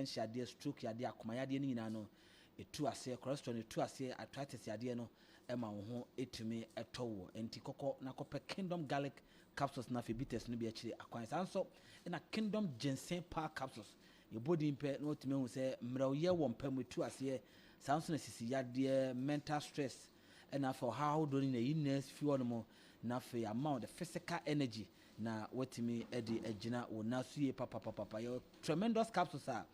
hypertension ade stroke ade akoma ade ni nyina no etu ase cholesterol etu ase arthritis ade no ema wo ho etumi etowo enti kokko na kopɛ Kingdom garlic capsules na febites no bi akire akwan sanso na Kingdom ginseng power capsules your body impaired no to me say mrawoye wo mpam etu ase sanso na sisi yade mental stress and for how do in the illness feel no more na for amount the physical energy na wetimi edi agina wo na so ye papa your tremendous capsules are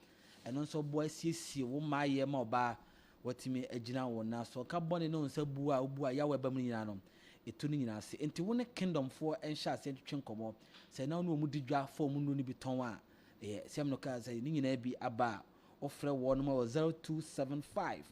and also boy see wo maye ma oba wetimi agina wo na so ka bone no nsa bu a ya weba mu nyina no etu ni nyina ase enti wo ne Kingdom for ensha ase twetwe nkomo se na no mu didwa for mu no ni biton a sem no ka say ni nyina bi aba ofre wo no 0275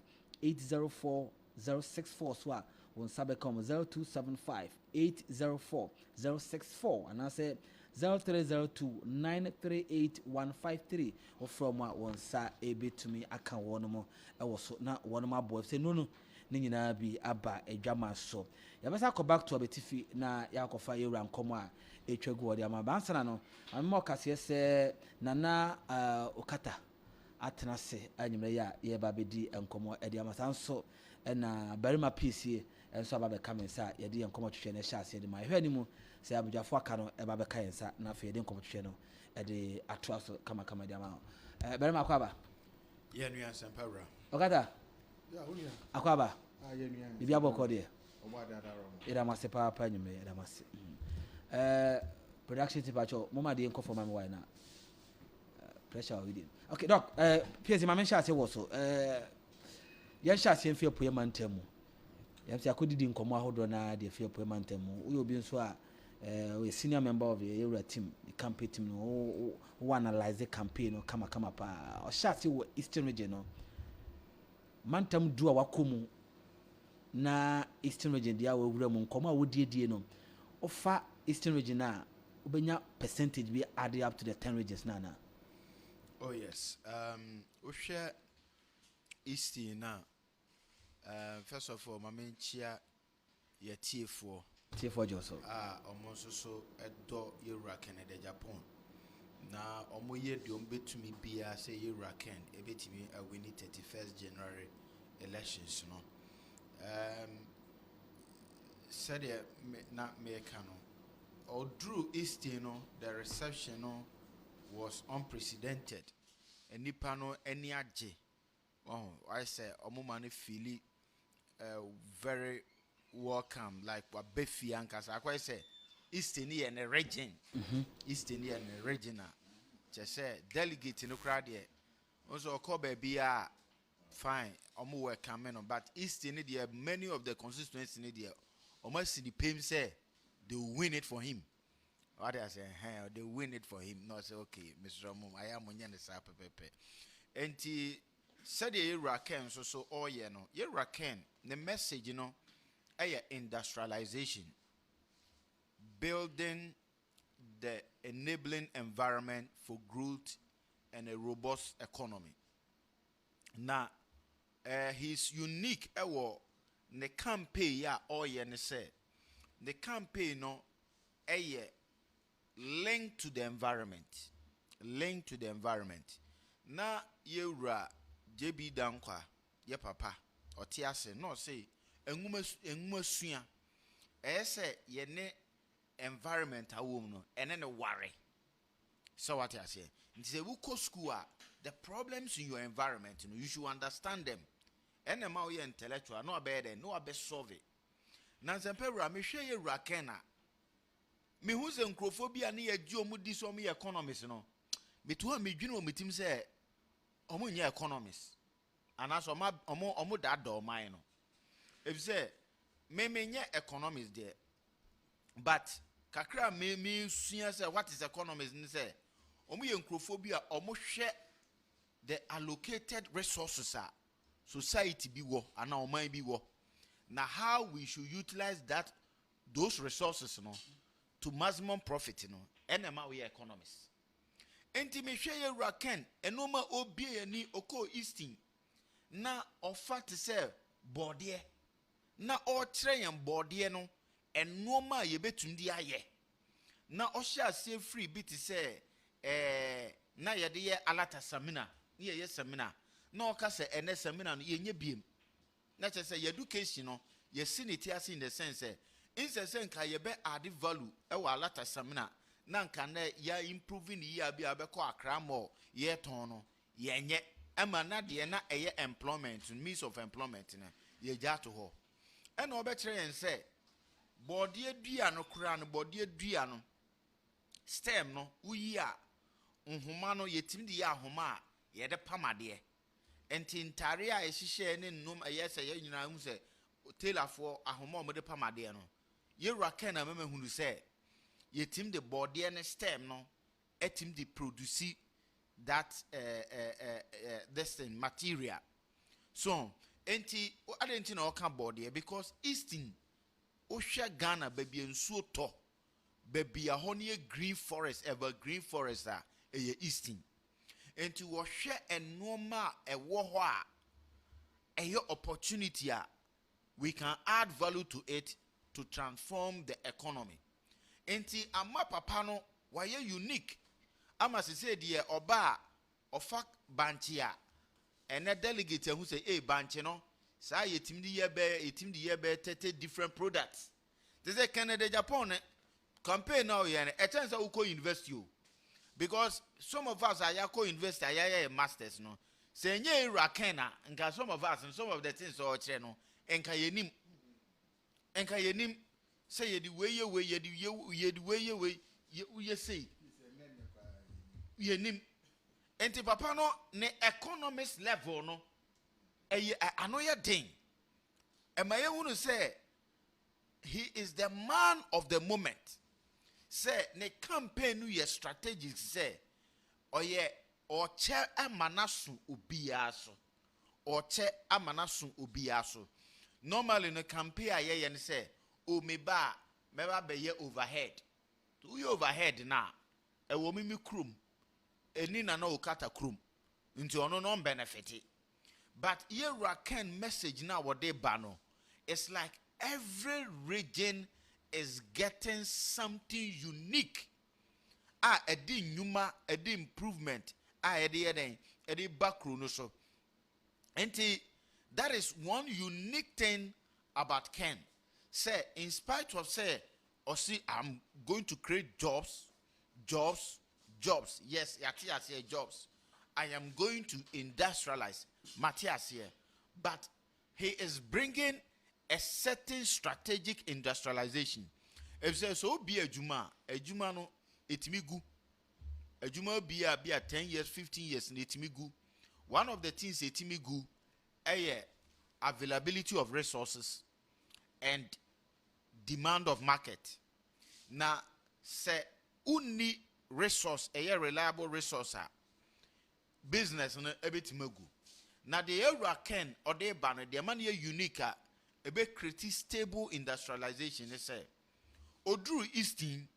804 064 so a won sabe come 0275 804 064 and I say 0302938153 or from one sa ebe to me aka one mo e wo so na one mo boy say no ni nyina bi aba edwama so ya besa go back to abetifi na ya kofa yewura nkomo a etwagu wode ama bansana no ammo kase se nana okata atena se anyimre ya ye ba bedi nkomo edi ama sanso na barima PC enso aba be kamensa ye de nkomo twehwe na sha ase de ma hwe animu se abudwafo aka no eba be kayensa na fa ye de nkomo twehwe no e de atraso kama de ama barima akwaba ye nua sempawra okata ya hunia akwaba ye nua bibi aboko de ogbada daro ira mase papa nyume ira mase production tipacho mama de nkofo mama why na pressure within okay doc PS mama sha ase wo so yan sha ase mfie poe mantamu yan se akodidi nkomo ahodo na de fie poe mantamu uyo bi nso a we senior member of the Eura team the campaign team no who analyze the campaign no kama pa o sha ase wo Eastern region no mantam du a wakomu na Eastern region dia wo wura mu nkomo a wodiedie no ofa Eastern region na ubenya percentage be add up to the 10 regions na. Oh yes. We share Eastern now. First of all, my main chia ye T4 Joso. Almost so a do Eura Canada Japan. Now, omo ye don't bet to me be a say Eura can a bit me a winning 31st January elections, no. Said not me cano. Or Drew Eastern, the reception was unprecedented. And Nipano any aje. Oh, I say omumani feel very welcome, like what Befi and Casa. I say Eastern and a region. Eastern and a region. Just say delegate in the crowd here. Also, Kobe be fine. Omu welcome, but Eastern there many of the constituencies in there. Almost the PM say they will win it for him. What I say, they win it for him. No, say okay, Mr. Ramon, I am on the side pepe. And he said ye raken so all ye no. Ye raken the message, you know, industrialization, building the enabling environment for growth and a robust economy. Now, he's unique. The campaign ya all ye ne say. The campaign no linked to the environment. Linked to the environment. Na yewra JB dankwa ye papa otiase no say enwuma sua say ye ne environment awom no ene ne ware. So what I say? It say we go school the problems in your environment you should understand them. Ene ma we intellectual no be there no be solve it. Na Zempera me hwe ye rakena me hu ze nkrofobia na ye gi omu di so me economists no me to me dwene o metim say omu nya economists anaso omu da do man no if say me nya economists there but kakra me sua say what is economists ni say omu ye nkrofobia omu hwe the allocated resources are society bi wo ana oman bi wo. Now, how we should utilize those resources, to maximum profit, and we are economists. Enti me share raken, enoma obi ni oko easting. Na offer to say body, na all tray and body no, and no ma ye betundi aye. Na osha say free bit say, na yade alata samina, ye seminar na oka se ene seminar no ye nye biem na che se education no ye sinitiase in the sense inse nka ye be add value e wa lata seminar na nka na ya improving ye abi abekọ akra mo ye ton no ye nye ema na de na eye employment means of employment na ye ja to ho e na obekere yen se body adua no kura no body adua no stem no uyi a nhoma no yetim de ya ahoma a ye de pamade enti ntare a ehihye ne nnum ayese ye nyina hu se tailorfo ahoma o de pamade no ye raka na mama hunu se yetim de body ne stem no etim de produce that this thing material so enti adenti na oka body because easting ohwe Ghana baby ensuo to baby a honey green forest ever green forest a easting enti wo hwe enoma ewo ho a eye opportunity a we can add value to it to transform the economy enti ama papa no waye unique ama se say de oba ofa banchi a ene delegate who say banchi no sa yetim di ye be 30 different products they say Canada Japan campaign now ye a chance u go university because some of us are go university are masters no say nye rakena nka some of us and some of the things o kire no enka yenim say ye di way ye say yenim enti papa no ne economist level no anoye ding emaye hunu say he is the man of the moment say ne campaign no ye strategic say oye oche amanasu obiaso oche amanasu obiaso normally no campaign aye ne say o meba be ye overhead to you overhead na e wo mi krum eni na okata krum nti ono no benefit but here can message now what they bano it's like every region is getting something unique edi nyuma edi improvement edi backroom no so enti that is one unique thing about Ken say in spite of say or see I'm going to create jobs yes yati say jobs I am going to industrialize Matthias here but he is bringing a certain strategic industrialization if say so be a juma no etimigu a juma be a 10 years 15 years in etimigu one of the things etimigu availability of resources and demand of market na say uni resource a reliable resource business no ebetimagu na the area ken or the banner the man unique ebe create stable industrialization they say odru easting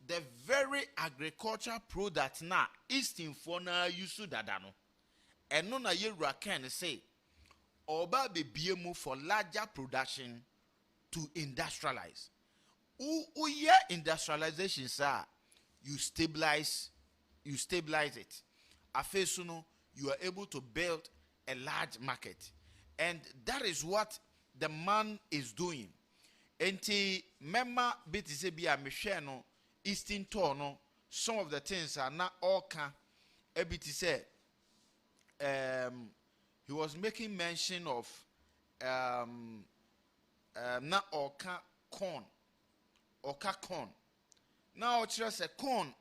the very agricultural product na easting for na use dada no eno na area ken say oba be biemu for larger production to industrialize industrialization sir you stabilize it afesuno you are able to build a large market and that is what the man is doing enti memma bitise bia mehwe no eastern tour no some of the things are not all can ebitise he was making mention of not all corn now just a corn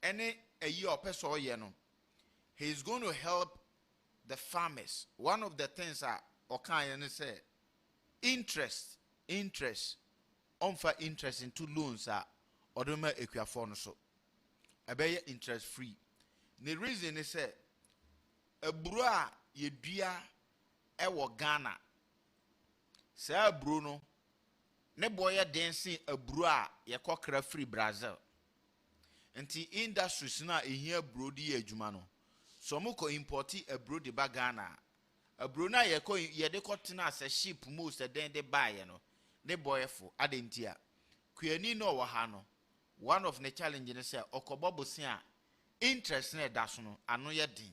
any a year person no he is going to help the farmers. One of the things are okay say interest into loans are odoma equiafo no so ebe interest free. The reason is say eburu a yedua ewo Ghana say eburu no ne boy dancing eburu a yekokra free Brazil nti industries na ehia eburu di adwuma no so moko importi eburu de bagana eburu na yede kotena as a ship most den de buy no ne boy fo adentia kuani no wo ha no one of the challenge ne say okobobo se a interest na da so no ano ye din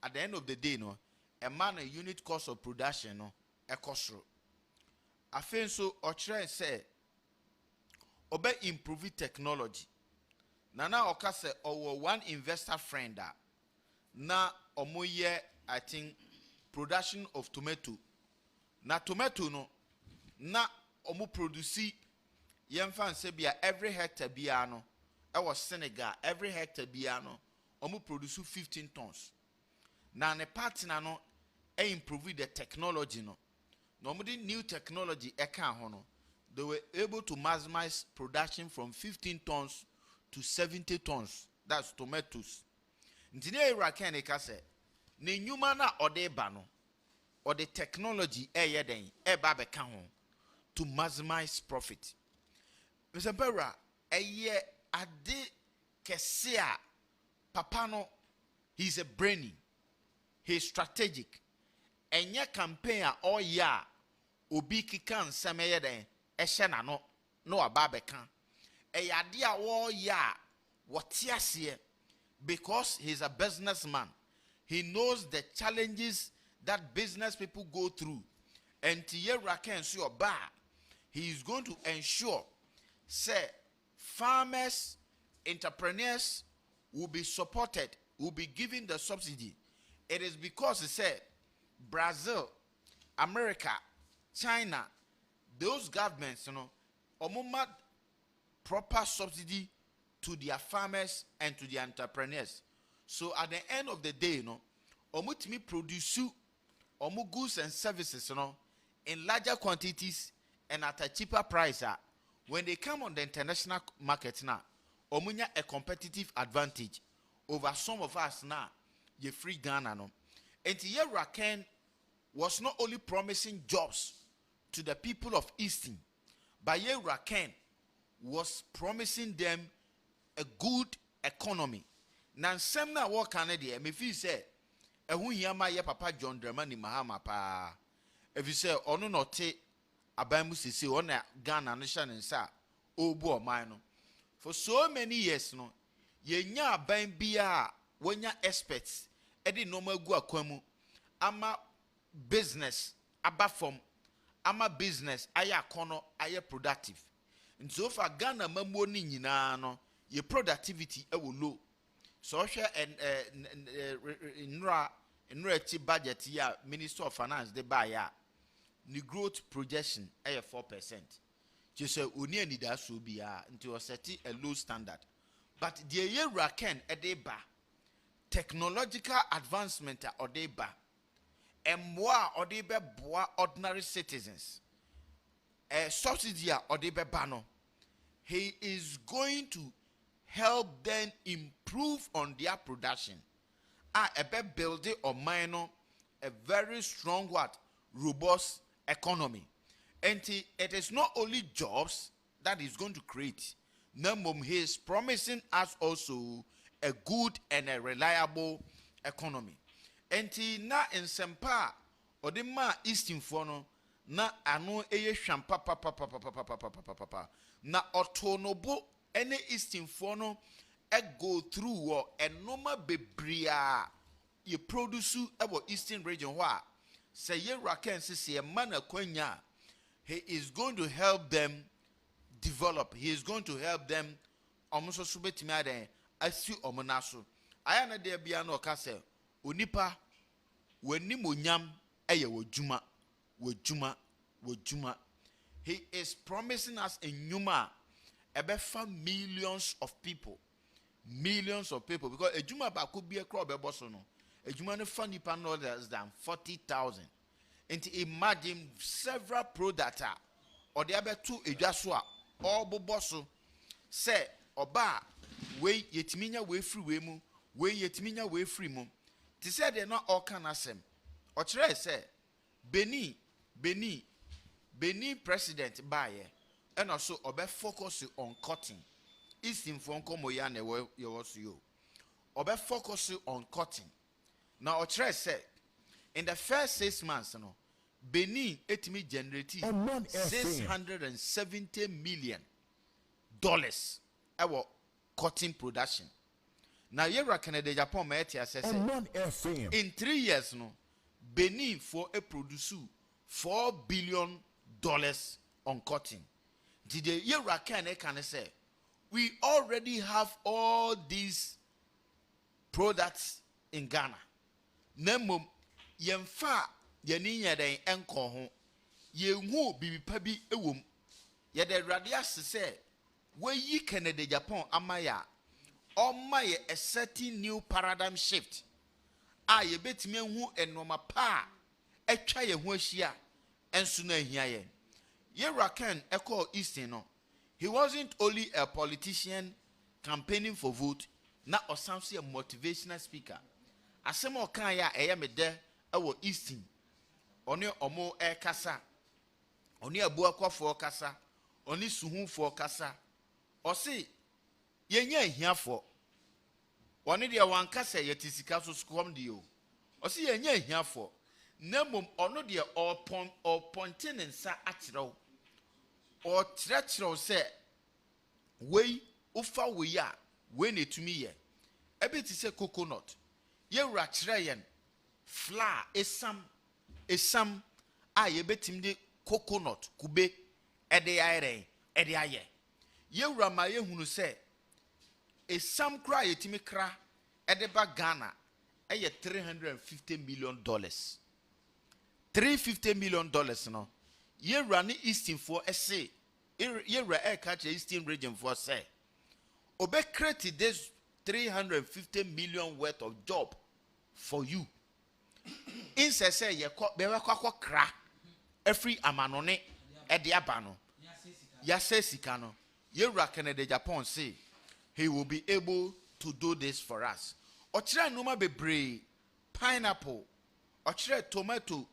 at the end of the day no a man a unit cost of production no e kosro afen so ochre say obe improve technology na oka say owo one investor friend na omoye I think production of tomato na tomato no na omo produce yemfa nse bia every hectare bia no e was Senegal every hectare bia no omo produce 15 tons na ne partner no e improve the technology no no new technology e kan ho no they were able to maximize production from 15 tons to 70 tons. That's tomatoes. Ntine era kan e ka se ne nyuma na ode ba no or the technology e ye den e ba be kan ho to maximize profit. Mr. Berra eye ade kese a papa no he's a brainy, he's strategic. Enye campaign a all ya obi kika nsem ye den ehye na no aba be kan eyade a wo ya wote ase because he's a businessman. He knows the challenges that business people go through, and tiye raken so oba he is going to ensure say farmers, entrepreneurs will be supported, will be given the subsidy. It is because he said Brazil, America, China, those governments, omuma proper subsidy to their farmers and to the entrepreneurs. So at the end of the day, omutimi produce omu goods and services, in larger quantities and at a cheaper price. When they come on the international market now, omunya a competitive advantage over some of us now. Ye free Ghana no. And here Raken was not only promising jobs to the people of Eastern, but here Raken was promising them a good economy. Now, some na work Canada, me feel say, ehu hiyama ye papa John Dramani Mahama pa. If you say, ono no te abamu sisi, ona Ghana nation and sa, obu o no. For so many years, no, ye nya aban biya, wenya experts, edi normal gu akwemu, ama business, aba from, ama business, aya kono, aya productive. And so far Ghana mambo ni nyina no your productivity e will low. So share and in budget ya Minister of Finance they buy ya the growth projection 4%. Just say uni and that should be into setting a low standard. But the year raken a day ba technological advancement or day ba and more or they be ordinary citizens. A subsidy or the bebano, he is going to help them improve on their production. A building or minor a very strong robust economy. And it is not only jobs that is going to create. Number he is promising us also a good and a reliable economy. And na in sempa or the ma easting for no. Na ano eye hwam papa na otonobo ene eastern for no e go through wo enoma bebria ye produce e wo eastern region ho a say ye raken se man akwanya he is going to help them develop. He is going to help them almost so betimi aden asi omonaso aya na de bia na oka say onipa wani monyam eye wodjuma. Wojuma. He is promising us a nyuma about millions of people. Millions of people. Because a juma ba could be a crop a bosono. A juma no funny pan no less than 40,000. And imagine several pro data or the other two a jaswa all boboso say oba we yetiminya we free we mu we yetiminya we free mu. They said they're not all can asem. Or try say Benin president baye and also obe focus on cotton. Eastern phone komo ya ne yo. Obe focus on cotton. Now Otre said in the first 6 months Benin etimi generate $670 million our cotton production. Now yewura Canada Japan ma etia say Omanfm. in 3 years no Benin for a produce $4 billion on cotton. Did the yewura can say we already have all these products in Ghana. Nemum yemfa yeni yeden enko ho yehu bibipa bi ewom. Yede radia se we yi Canada Japan amaya omaye a certain new paradigm shift. Ye betimi hu enoma pa etwa ye ho ahia enso na ahia ye. Ye Rakan Echo Easton no. He wasn't only a politician campaigning for vote, na osamsi a motivational speaker. Asem o kan ya eye me de ewo Easton. Oni omo kasa. Oni abu akwafo kasa. Oni suhunfo kasa. Osi yenye ahiafo. Oni de wankasa yetisika so skom de o. Osi yenye ahiafo. Nemum ono de all pointing nsa akyerɛw. O kyerɛkyerɛw sɛ wei ufa wei a wei na etumi yɛ. Ebe ti sɛ coconut. Ye wura kyerɛ yɛn flour esam a ye betim de coconut kube ɛde ayɛrɛn ɛde ayɛ. Ye wura ma ye hunu sɛ esam kra yetimi kra ɛde ba Ghana ɛyɛ $350 million. $350 million no. Ye run Eastern for SA. Ye catch Eastern region for say. Obe create this 350 million worth of job for you. In say ye kwa kra every amanone ediabano. Ya say sikano. Ye Canada Japan say he will be able to do this for us. Ochire numa bebre pineapple, ochire tomato,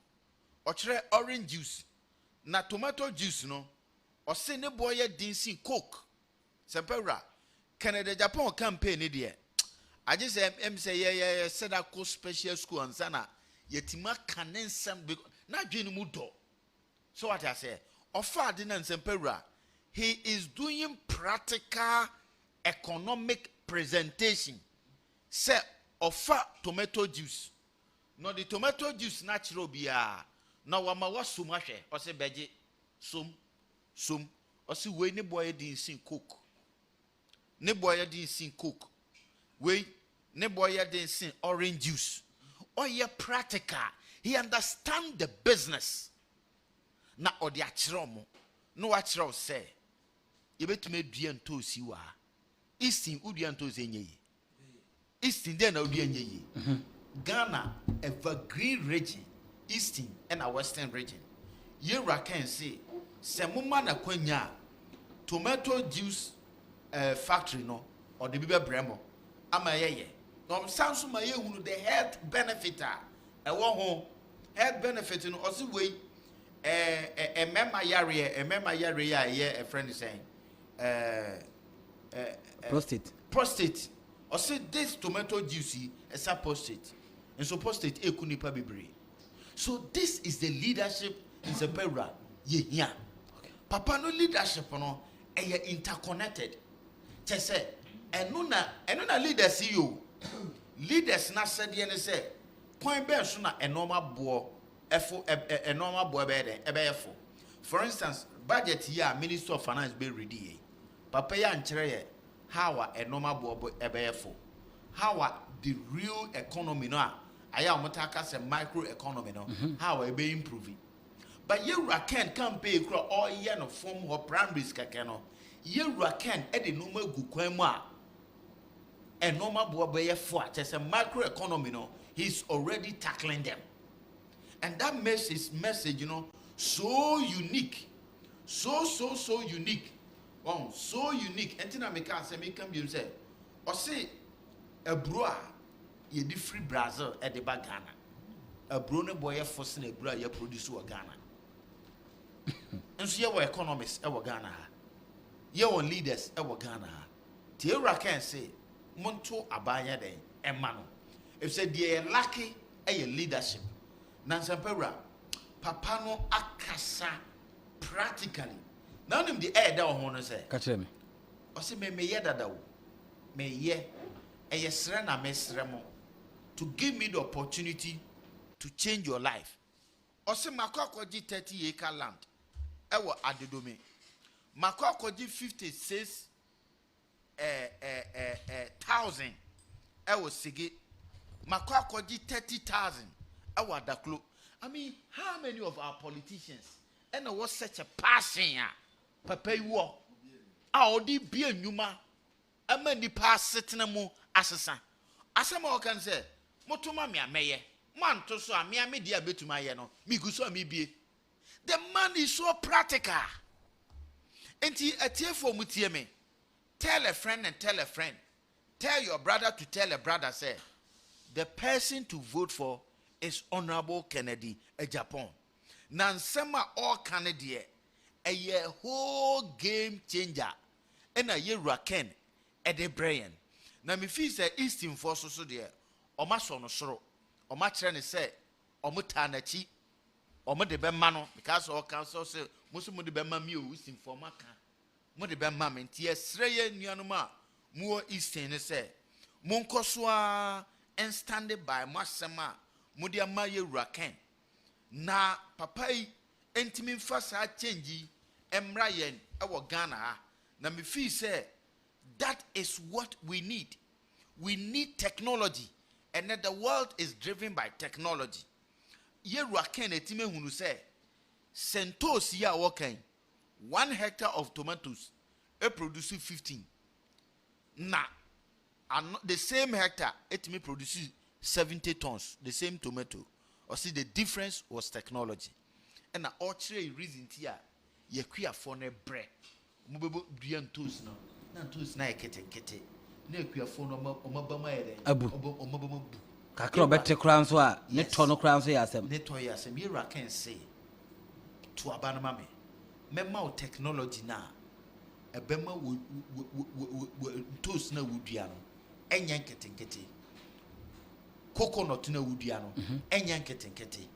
ochire orange juice. Na tomato juice no or say ne boy dinsin coke sempera Canada Japan campaign ni de I just say yeah said that co special school and sana yetima kanensam na dwenu mu do. So what I say ofa de na sempera he is doing practical economic presentation say ofa tomato juice no the tomato juice natural bia na wama wasum ahwe o se beje sum o se we ne boy din sin coke ne boy din sin coke we ne boy din sin orange juice o ye practical he understand the business na o de akire mo no wa kire o se ye betume dua nto si wa Easton udua nto se nyi Easton den na udua nyi Ghana evergreen region Eastern and a Western region. Yera can say, Semuma na kwenya tomato juice factory no or the Biba Bremo. Ama ye. No sounds my the health benefit a one health benefit in also way a mema yare a friend is saying prostate or say this tomato juicy as a prostate and so prostate ekunipa bibre. So this is the leadership in Sepera. Yeah. Papa no leadership no interconnected. Say enuna leaders see you. Leaders na said yen say coin be so na enormal boy efo enormal boy be efo. For instance, budget here Minister of Finance be ready. Papa ya nkyere ye how a normal boy efo. How the real economy no aya omotaka se micro economy no how we be improving but ye Rakan campaign kro all year no form ho primaries keke no ye Rakan e de no magu kwan mu a normal bo be ye fo a se micro economy no he's already tackling them and that makes his message so unique so unique so unique entina make am say me can be say o say a broa ye di free Brazil at the back Ghana. A brone boy forcing a bra ye produce to Ghana. And so your economists ever Ghana. Your leaders ever Ghana. Tierra can say Monto Abaya de Emano. If said ye lucky a leadership. Nansapera Papano Akasa practically. None of the air down honor say. Catch me. Or say me ye that me ye. Eyesre na mesre mo to give me the opportunity to change your life. Ose makwakoji 30-acre land. Ewo adedome. Makwakoji 56,000. Ewo sige. Makwakoji 30,000. Ewo adaklo. I mean, how many of our politicians and was such a passion papa you odi bia nyuma ama nipa setena mu asesa asema o kan say motoma me ameye manto so amia me dia betuma ye no me guso me bie. The man is so practical. Enti atiefo mutie me, tell a friend and tell a friend, tell your brother to tell a brother, say the person to vote for is Honorable Kennedy a Japan. Nansema all Canadian a whole game changer and a year raken at the brain. Na me feel say Eastern force so there or my son or sorrow or my train say or mutanachi or mother bemano because all council say most of the bemam you Eastern for my car. Mother bemam and yes, Raya Nyanuma more Eastern say Monkoswa and standing by Masama. Mudia maye raken na papai entimi fasa change emrayen ewo Ghana na me feel say that is what we need. We need technology, and that the world is driven by technology. Ye raken etime hunu say centos ya wokan 1 hectare of tomatoes produce 15 na the same hectare etime produces 70 tons, the same tomato. Or see the difference was technology. And all three reason here, ye queer for ne bread. Mubebo dian toast now. Nan toast na kete. Ne queer for no omabama abu. Omabamu. Kakro better crowns wa, ne tono crowns yasem. Ne toy yasem. Yera can say to abanamame. Mema technology na. A bema would toast na woodiano. Enyan kete. Coconut na wudiano enyan ketenkete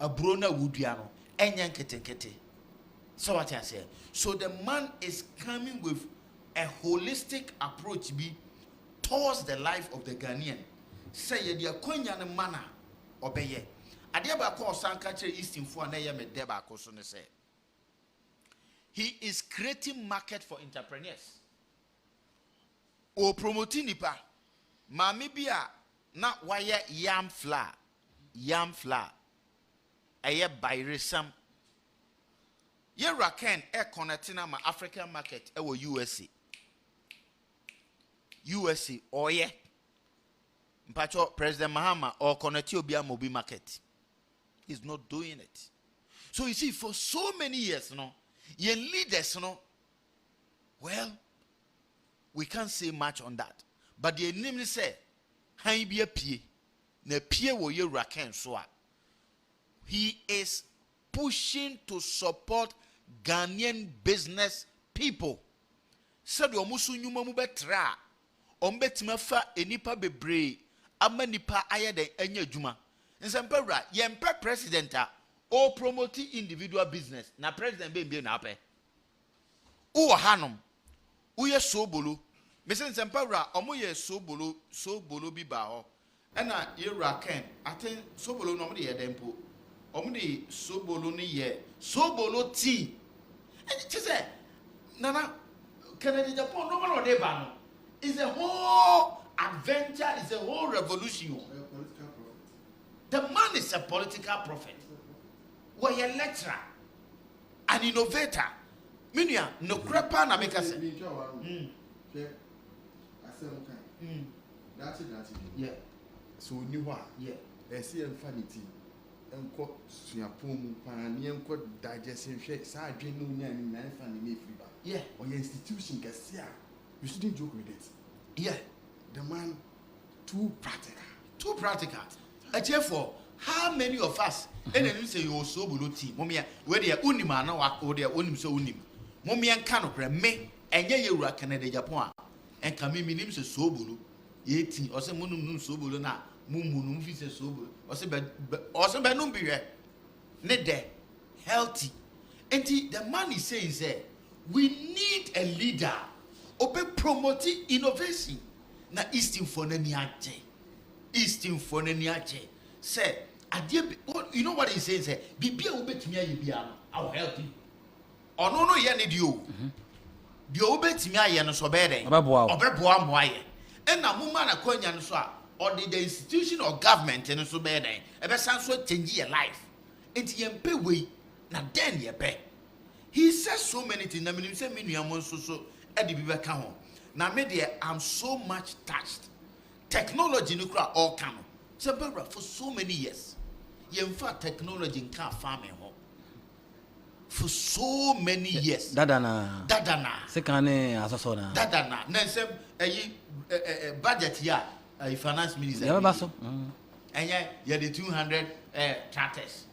aburo na wudiano enyan ketenkete. So what I say, so the man is coming with a holistic approach be towards the life of the Ghanaian. Say ye dia kwanya ne mana obeye ade ba ko sanka kire Eastern fo na ye me de ba ko so ne say he is creating market for entrepreneurs o promoting nipa mami bia na why yam flour aye bayresam ye raken e connecting na ma African market e wo USA oye mpacho President Mahama or connect obi amobi market. He's not doing it. So you see, for so many years ye leaders well, we can't say much on that, but the name say han bi apie na pie wo ye raken so a he is pushing to support Ghanaian business people. Said omusu nyuma mu betra ombetima fa enipa bebre ama nipa aye de anya adwuma nsempawra yempe president a o promote individual business na president be na ape wo hanom wo ye sobolo mesen nsempawra omo ye sobolo bi ba ho ena ye raken aten sobolo no mo de ye dempo omo de sobolo ni ye sobolo tea and it say nana Kennedy Japan no man de ba no. It's a whole adventure, it's a whole revolution. The man is a political prophet. We're a lecturer, an innovator. Minya no crepa na make us. That's it. Yeah. So new one. Yeah. I see infinity. Enko suapum pani enko digestion share sa adwenu nya ni na fa ni me free ba. Yeah. Or your institution kasia. You shouldn't joke with it. Yeah. The man too practical. Too practical. Therefore, how many of us and then you say you so below team? Momia, where they are unima na or they are unim so unim. Momia can of me and ye you are Canada Japan and come in names so below 18 or some munum so below na mumunum fi so below or some benum be ne de healthy. And the man is saying, we need a leader. Obe promoting innovation. na easting for n'ani agye easting for n'ani agye say adeɛ you know what he saying say bibia wo betumi aye bia no I will help you ɔno no yɛ ne dio deɛ wo betumi aye no so bɛɛdɛn ɔbɛboa mo aye ɛna mo ma na kwanya no so a ɔde the institution or government no so bɛɛdɛn ɛbɛsan so change your life enti yɛmpɛ wei na den yɛpɛ he says so many things na menim sɛ me nua mo nso so ɛde bi bɛka ho na me deɛ I'm so much touched technology no kura all come so for so many years yɛmfa technology nka farming ho for so many years dadana sekane asosona dadana na nsɛm ayi budget ya finance minister yabaso ɛnyɛ yɛde 200 tractors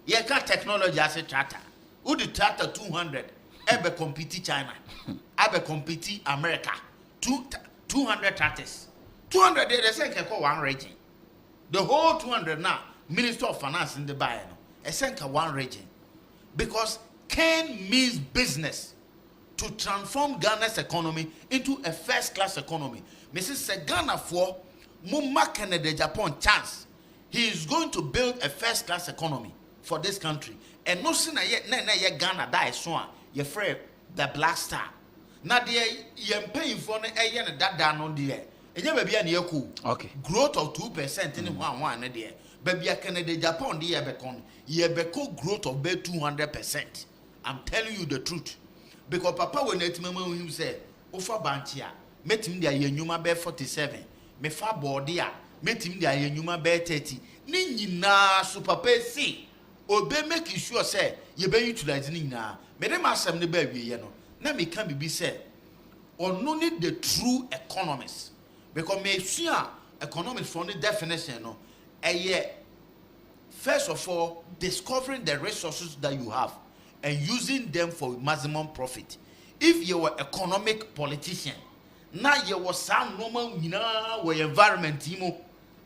yɛka technology as a tractor who the tractor 200 ebe compete China ebe compete America 200 tractors 200 they say can one region the whole 200 now Minister of Finance in the buy no esenka one region because can means business to transform Ghana's economy into a first class economy. Mrs. Ghana for Mumma Canada Japan chance he is going to build a first class economy for this country and no sooner yet Ghana die so you afraid the black star now the paying for that down on the okay growth of 2% in one there baby Canada Japan the become growth of 200%. I'm telling you the truth because papa when it mama him say ofa bantia metim dia yenuma be 47 me fa board a metim dia yenuma be 30 ni nyina so papa see obe make sure say ye be utilize ni nyina me dem asem ne ba wie ye no na me can be say ono need the true economists because me sua economics from the definition no first of all discovering the resources that you have and using them for maximum profit. If you were economic politician, now you were some normal environment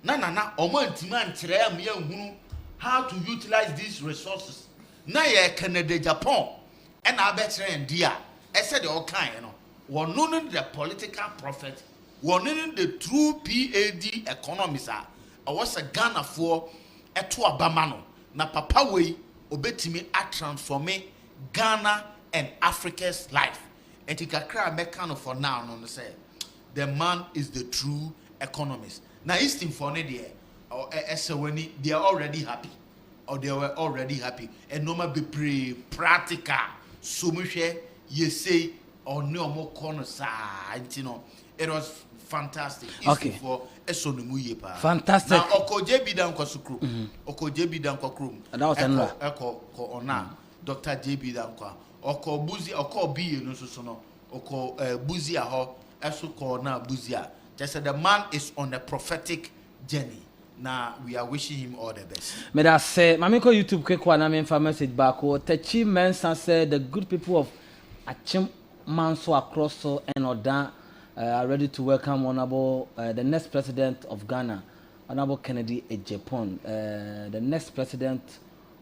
na how to utilize these resources. Now you Canada Japan and I bet India. I said all kind, one knowing the political profit, one knowing the true PAD economists are. I was a Ghana for a two abamano na papa way obetimi a transforming Ghana and Africa's life. And Tikakra Mekano for now no say the man is the true economist. Now Easting for there or SONI they are already happy or they were already happy and no be pre practical so much you say or no more corner side you know it was fantastic. Okay. For fantastic. Now Oko JB down ko sukru. Oko JB down ko krum. Eko ona Dr. JB down ko. Oko buzi oko bi no so no. Oko buzi aho eso ko na buzi a. Just the man is on a prophetic journey. Now we are wishing him all the best. Me da say mami ko YouTube quick one am inform message back o Techi Mensa said the good people of Achim Manso across so and Odan are ready to welcome Honorable the next president of Ghana, Honorable Kennedy Ejapon, the next president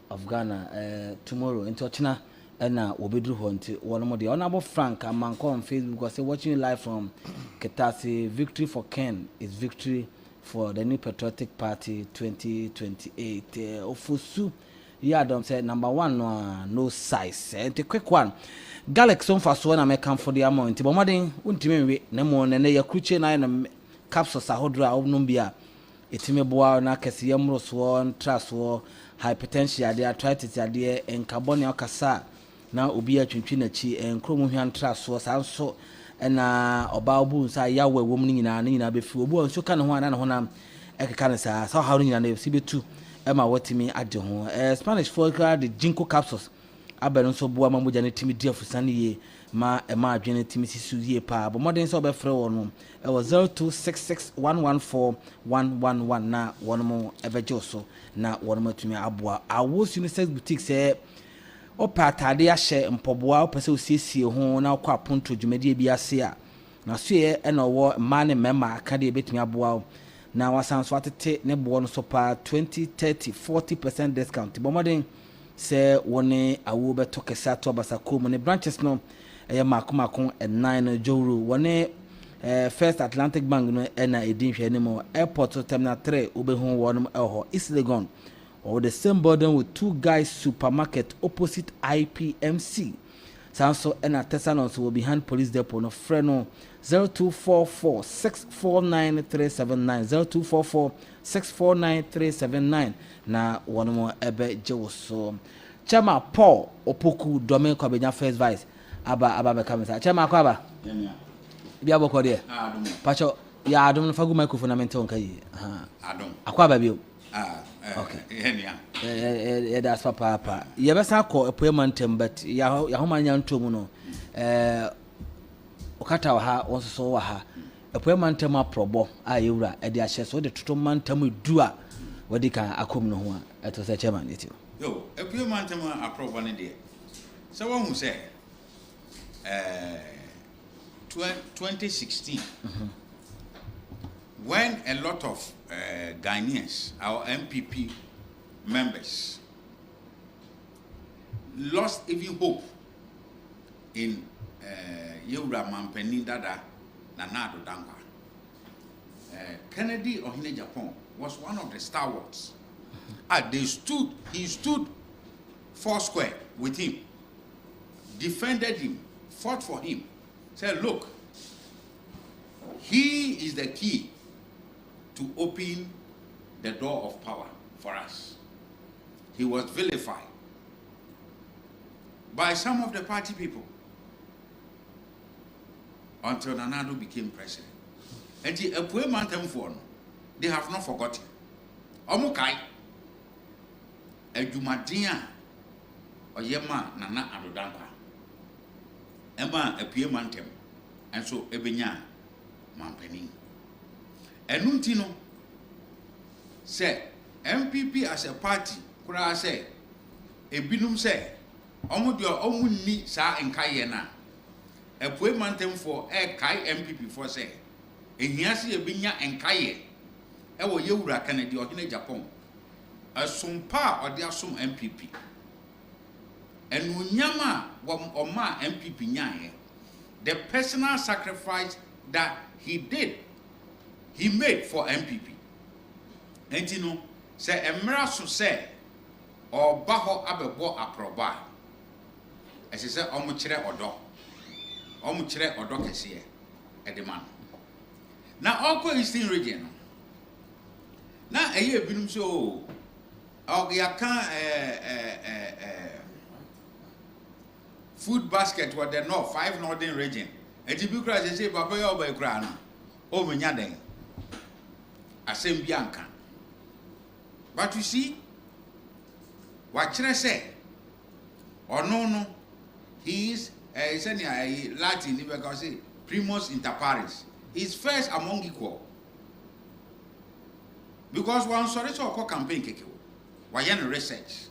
of Ghana tomorrow in China and Obedru Honti. One more the Honorable Frank Amanko on Facebook was watching live from Ketasi. Victory for Ken is victory for the new Patriotic Party 2028. Ofusu Yadom said number one no size. And a quick one. Galaxy on fast one I come for the amount. But modern ultimately no more than a crucial nine capsules a hodra of Numbia. It's me boa na kasi yamros one trust war hypertension idea arthritis idea and carbonia kasa now ubia chinchinachi and chromohian trust was also and obabu sa yawe woman in be few so can one and honam ekakanisa so how in a CB2 Emma what me at the home Spanish folk the Jinko capsules. Aberon so boa mamu jane timi dia fusani ye ma e ma adwene timi sisu ye pa but modern so be frɛ won e was 0266114111 na won mo ebeje so na won mo tumi aboa awos unisex boutique say o patade a hye mpoboa o pese o siesie ho na kwa ponto dwumade bi ase a na so ye e na wo ma ne mema aka de betumi aboa na wasan so atete ne bo no so pa 20 30 40% discount but modern say one awu beto kesa to basako mo ne branches no eye makomako and 9 jowru one First Atlantic Bank no na edin hwe ne mo airport to terminal 3 obehu wonum eho East Legon or the same building with Two Guys supermarket opposite IPMC. Sanso na Tesanos will be behind police depot no freno 0244 649 379 0244 649 379 na one more ebe jewoso Chama Paul Opoku Domain Kwabenya first vice aba be kamisa Chama kwaba bia boko de pacho ya adom no fagu microphone na mente on kai adom akwaba bio okay that's papa ye be sa ko appointment but ya homa nya ntom no okata wa ha wonso wa ha appointment ma probo a yewura e de ahye so de toto mantam du a wadi kan akom no ho a eto se chairman yeti yo appointment ma approval ne de so what who say 2016 when a lot of Ghanaians, our MPP members, lost even hope in Yewura Mampeni Dada Nana Addo Dankwa. Kennedy Ohene Japan was one of the stalwarts. He stood foursquare with him, defended him, fought for him, said, look, he is the key to open the door of power for us. He was vilified by some of the party people until Nana Addo became president. And they have not forgotten. Omukai, Ejumadia, Oyema Nana Addo Dankwa, Emma Epuemantem, and so Ebenya Mampeni. Enuntino say MPP as a party kura say ebinum say omudio omunni sa enkaye na Epuemantem for kai MPP for say ehiase ebinya enkaye e wo Yewura Kennedy Ohene Japan asumpa ode asum MPP enunyama oma MPP nyae the personal sacrifice that he made for MPP. And you know, say Emra so say or Baho Abebo Aproba. As he said, Omuchre Odo Kessie, a demand. Now, all Eastern region. Now, a year been so. Yaka food basket were the north, 5 northern region. And you because they say, Papa, you're by crown. Oh, Minyadeng. Asem Bianca. But you see, what should I say? Or no, he is a Latin, because primus inter pares. He's first among equal. Because one sorry to a campaign, why research.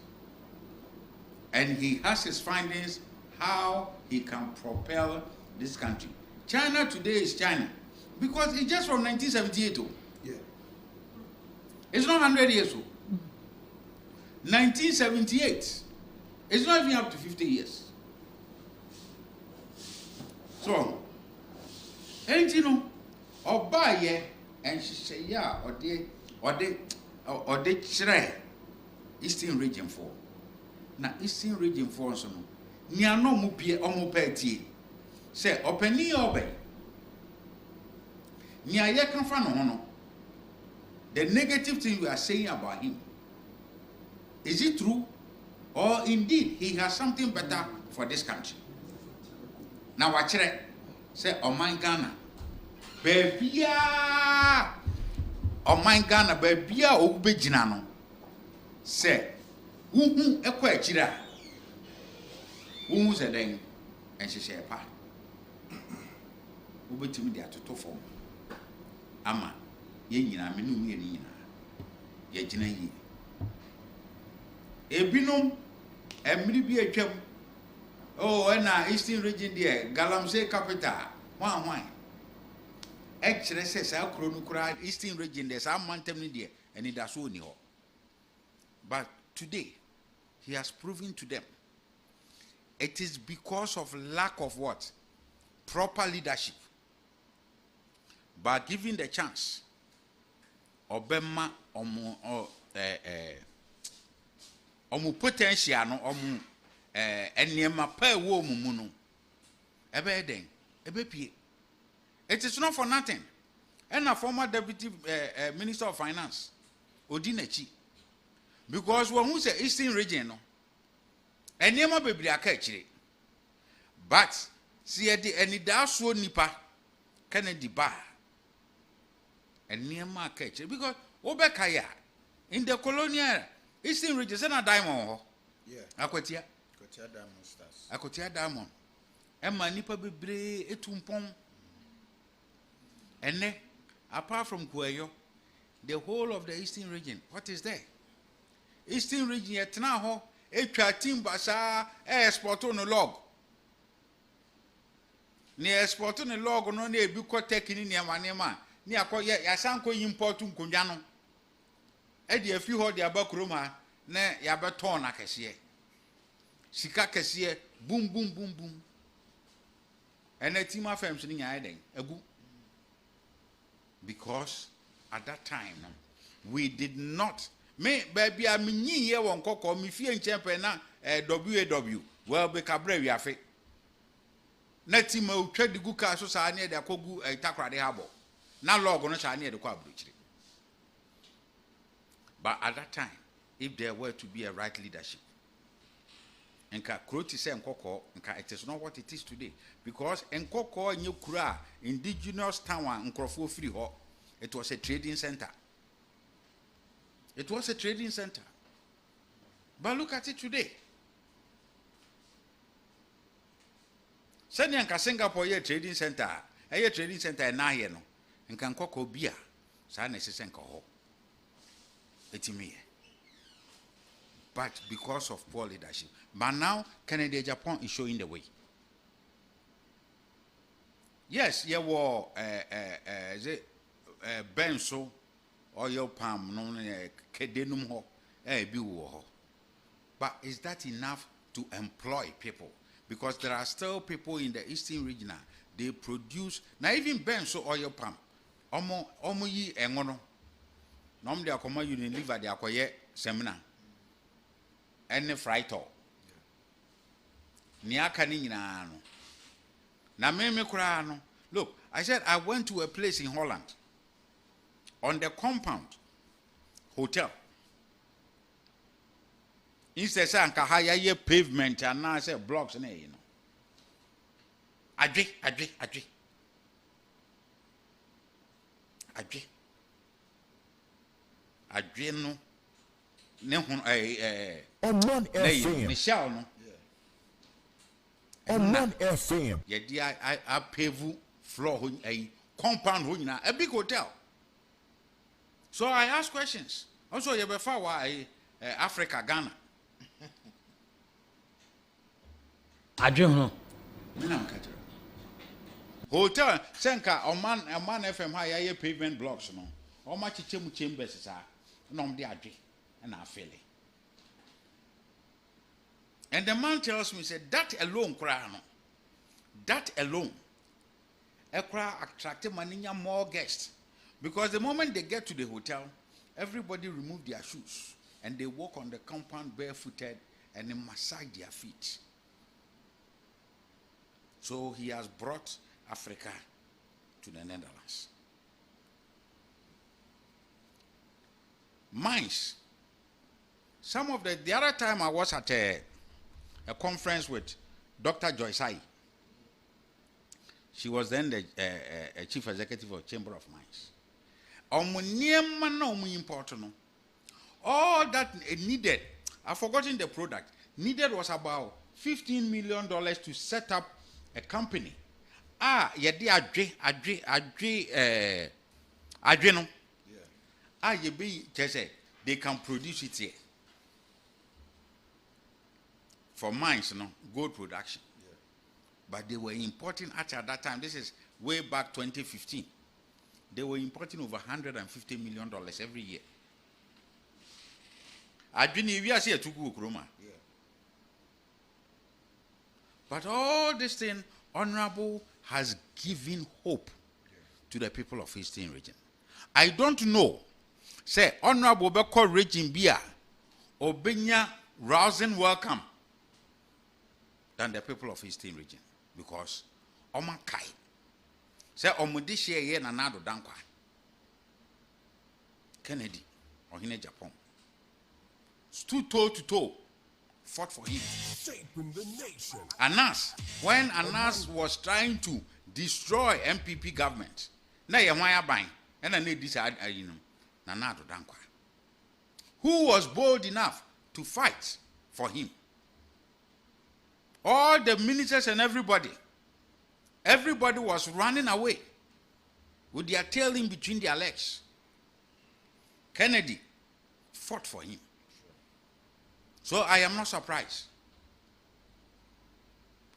And he has his findings how he can propel this country. China today is China. Because it's just from 1978. Yeah. It's not 100 years old. 1978. It's not even up to 50 years. So, and you know, or buy and she say, yeah, or they try Eastern Region 4. Now, Eastern Region 4, so no, no mupie or mupeti. Say, open obey. The negative thing we are saying about him, is it true? Or indeed he has something better for this country? Now watch it. Say, oh my Ghana. Baby, oh my Ghana, baby, oh be jinano. Say, who a quachira? Who's a dang? And she said, pa. Who be to me there to form. Ama ye nyina menu mi ni nyina ye gina yi ebinom emri bi atwam oh na Eastern region there Galamsey capital hwan e kire se sa kro no kura Eastern region there sa mantem ni there eni da so ni ho. But today he has proven to them it is because of lack of what? Proper leadership. but given the chance, obema omu potential no omu eniema pa wo mu no ebe den ebe pie. It is not for nothing. And a former deputy minister of finance Odinachi, because when we say Eastern region no eniema bebre aka chire, but see the eni da so nipa Kennedy ba eniema aka chire because obekaya in the colonial Eastern region na diamond ho. Yeah. Akotia Diamond Stars. Akotia diamond. Emma nipa bebre etumpon. Ene apart from Kueyo, the whole of the Eastern region, what is there? Eastern region yetna ho etwa timba sa export on log. Ni export on log no na ebi ko tekini ni amanema ni akoye yasanko import nkonwa no. E de afi ho de abakroma na ya beton akese. Sika kese boom boom boom boom. Ene tima firms ni nya eden agu. Because at that time we did not me baby a me nyi ye won kokko me fie nchempe na WAW well be kabre wi afe na ti ma otwa digu ka so sa na de akogu takrade habo na log no sa na de kwa abrochire. But at that time, if there were to be a right leadership, nka kroti se nkoko nka it is not what it is today, because nkoko nye kura indigenous town nkrofo free ho. It was a trading center. It was a trading center. But look at it today. Send nka Singapore ye trading center. A trading center na here no. Nka nkoko bia sa na sese nka ho. Etimi. But because of poor leadership. But now, Canada, Japan is showing the way. Yes, you were benzo oil palm, no kedenum ho, biwo. But is that enough to employ people? Because there are still people in the Eastern region. They produce now even benzo oil palm. Omo yi engono. Nom de akoma Unilever de akoye seminar. Any frighto. Niaka ni nyina no. Na me kura no. Look, I said I went to a place in Holland. On the compound hotel. Instead say anka haya ye pavement and now say blocks na you know. Adwe. Adwe no. Ne hun Omanfm. Michelle no. Omanfm. Yedi I pave floor ho compound ho nyina a big hotel. So I ask questions. Also you be far why Africa Ghana. Adwe ho. Mina mkatira. Hotel senka Oman FM ha ya pavement blocks no. O ma chichemu chambers sa. No de adwe and I feel it. And the man tells me, said, that alone, that alone, attracted more guests. Because the moment they get to the hotel, everybody remove their shoes and they walk on the compound barefooted and they massage their feet. So he has brought Africa to the Netherlands. Mines. Some of the other time I was at a conference with Dr. Joyce Ai. She was then the chief executive of Chamber of Mines. All that needed, I've forgotten the product, needed was about $15 million to set up a company. Yedi adwe no. You be just they can produce it here. For mines, gold production. Yeah. But they were importing at that time. This is way back 2015. They were importing over $150 million every year. But all this thing, Honorable has given hope to the people of Eastern region. I don't know. Say, Honorable Beko region Bia, Obenya rousing welcome than the people of Eastern region. Because Oman Kai. Say, Omudishi ye na nado dankwa. Kennedy, or Hine Japan, stood toe to toe, fought for him. Shaping the nation. Anas, when Anas was trying to destroy MPP government, na yamaya bang, and I need this, Nanado Dankwa, who was bold enough to fight for him. All the ministers and everybody was running away with their tail in between their legs. Kennedy fought for him. So I am not surprised.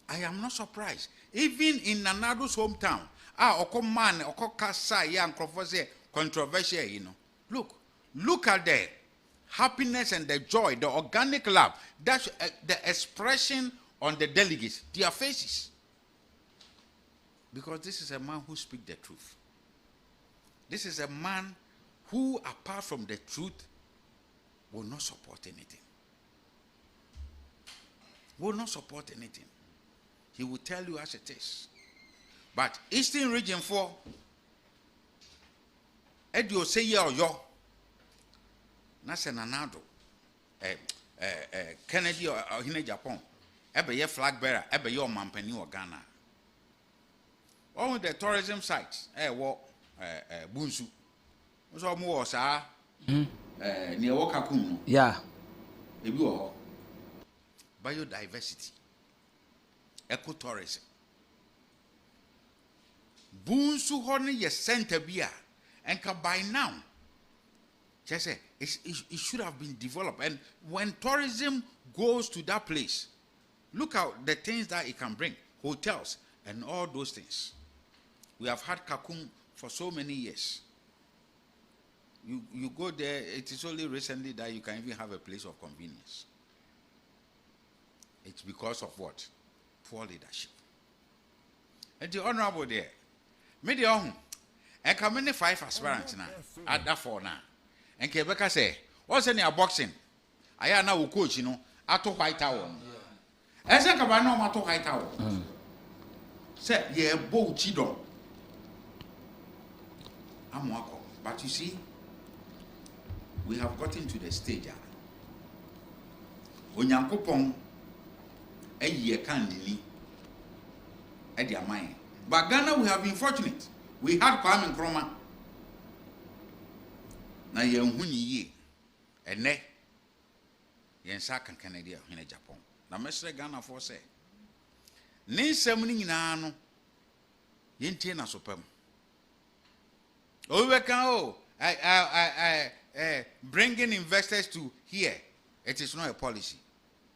I am not surprised. Even in Nanado's hometown, oko man, oko kasa ya say controversial, Look at the happiness and the joy, the organic love, that's the expression on the delegates, their faces. Because this is a man who speaks the truth. This is a man who, apart from the truth, will not support anything. Will not support anything. He will tell you as it is. But Eastern Region 4, Edio say ye or yo, Nasa Nanado, Kennedy or Hine Japan, ebe ye flag bearer, ebe ye Omanfm or Ghana. All the tourism sites, Bunsu. So more, sir. Near Wakakum. Yeah. Biodiversity, ecotourism. Bunsu honey ye center beer, and by now, just say it should have been developed. And when tourism goes to that place, look at the things that it can bring, hotels and all those things. We have had Kakum for so many years. You go there, it is only recently that you can even have a place of convenience. It's because of what? Poor leadership. And the honorable there, made on, and come in 5 aspirants now, at that 4 now. And Quebec say, what's in your boxing? I am now coach, at White Tower. As I come on, at White Tower. Say, yeah, bow chido. I'm welcome. But you see, we have gotten to the stage. Onyankopon a year candidly at their mind. But Ghana, we have been fortunate. We had Kwame Nkrumah. Na yenhuni ye ene yensa kan Canada hene Japan. Na mesre Ghana for say. Ne nsem ni nyina no yentie na sopam. O we can bringing investors to here. It is not a policy,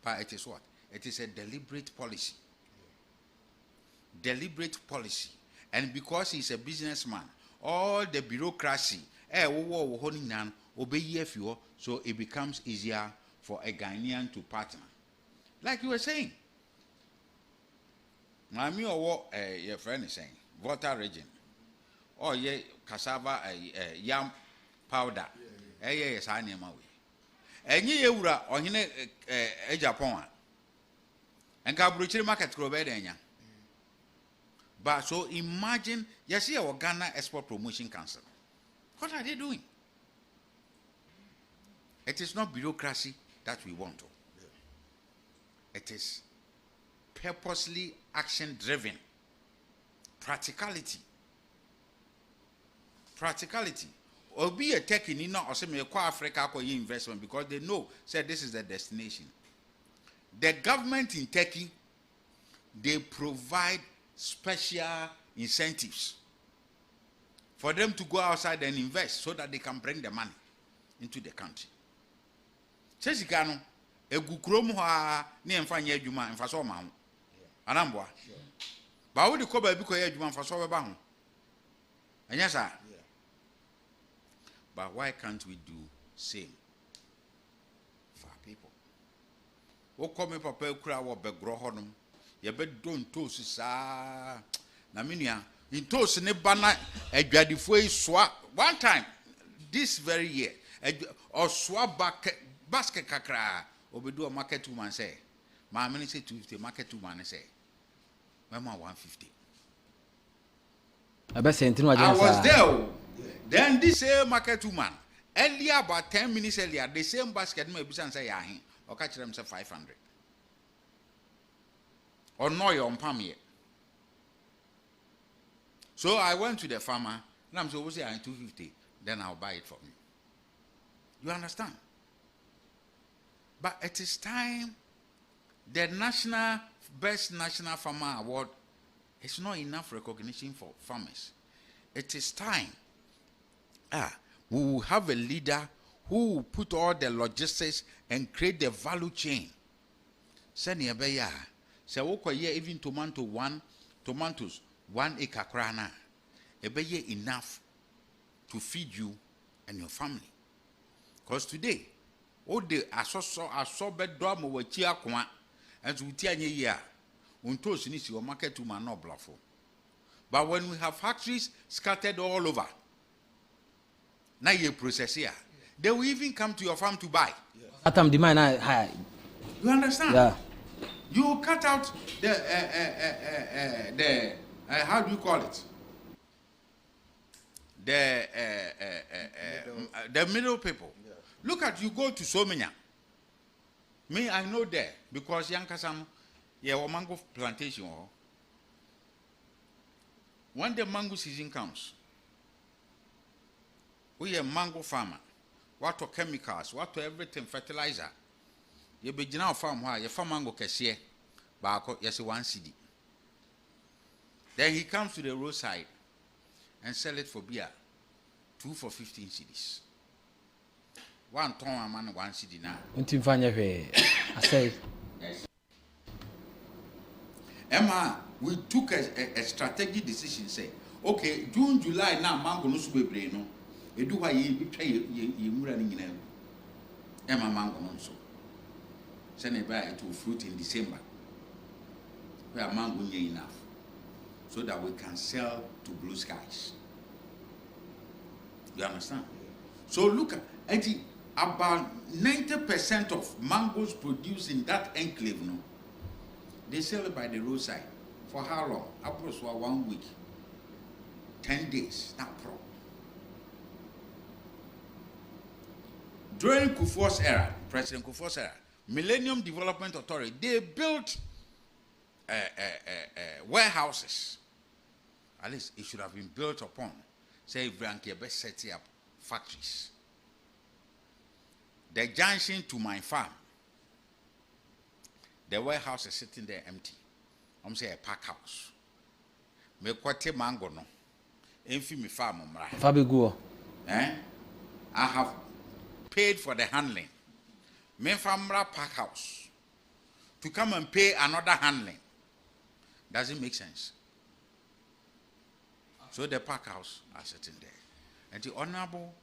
but it is what? It is a deliberate policy. Deliberate policy. And because he's a businessman, all the bureaucracy, so it becomes easier for a Ghanaian to partner. Like you were saying. I mean, what your friend is saying, Volta region, or ye cassava, yam powder, yes, I name away. And ye ura or in a Japan. And Cabrucci market grow better. But so imagine, you see our Ghana Export Promotion Council. What are they doing? It is not bureaucracy that we want to. It is purposely action-driven. Practicality. Practicality. Or be a tech in Nina or some Africa investment because they know, said this is the destination. The government in Turkey, they provide special incentives for them to go outside and invest so that they can bring the money into the country. Sesikano, egukromu ha ni emfanye adwuma emfaso ma ho. Anamboa. Ba wo de ko ba bi ko ye adwuma emfaso be ba ho. Anya sa. But why can't we do same for our people? Wo come papa kura wo begro honum. Ye be don to sa na menua Intos ne bana adwadifo yi soa one time this very year or soa basket kakra obedu market woman say ma me say 250 market woman say mama 150. I was there. Then this same market woman earlier about 10 minutes earlier the same basket me busan say ya hin or catch them say 500 or no your pam here. So I went to the farmer and I'm supposed to say 250, then I'll buy it for me. You understand? But it is time. The best national farmer award is not enough recognition for farmers. It is time. We will have a leader who will put all the logistics and create the value chain. Send ya say even tomatoes 1 acre krana. Ebeye enough to feed you and your family. Because today, all the aso bedroom we chia kwa and to tia ye unto sinisi your market to man no blafo. But when we have factories scattered all over, now you process here, they will even come to your farm to buy. That time demand high. You understand? Yeah. You cut out the how do you call it? The middle people. Yeah. Look at you go to Somenya. Me, I know there because Yankasam, mango plantation. When the mango season comes, we are mango farmer. What to chemicals, what to everything, fertilizer. You be now farm where you farm mango cashier, but yes, 1 CD. Then he comes to the roadside and sell it for beer. 2 for 15 cedis. 1 ton a man 1 CD now. Until I say, Emma, we took a strategic decision. Say, okay, June, July now, mango no sube brain. You do why you pay you running in Emma mango no so. Send it back to fruit in December. Where mango enough. So that we can sell to blue skies. You understand? So look at it, about 90% of mangoes produced in that enclave, no, they sell it by the roadside. For how long? Upwards for 1 week. 10 days. Not pro. During Kufuor's era, President Kufuor's era, Millennium Development Authority, they built warehouses. At least it should have been built upon. Say, Branke best set up factories. The junction to my farm, the warehouse is sitting there empty. I'm saying a pack house. Me kwate mango no. Enfi mi farm mra. Fabiguo. I have paid for the handling. Me famra pack house. To come and pay another handling. Doesn't make sense. So the pack house are sitting there. And the Honorable,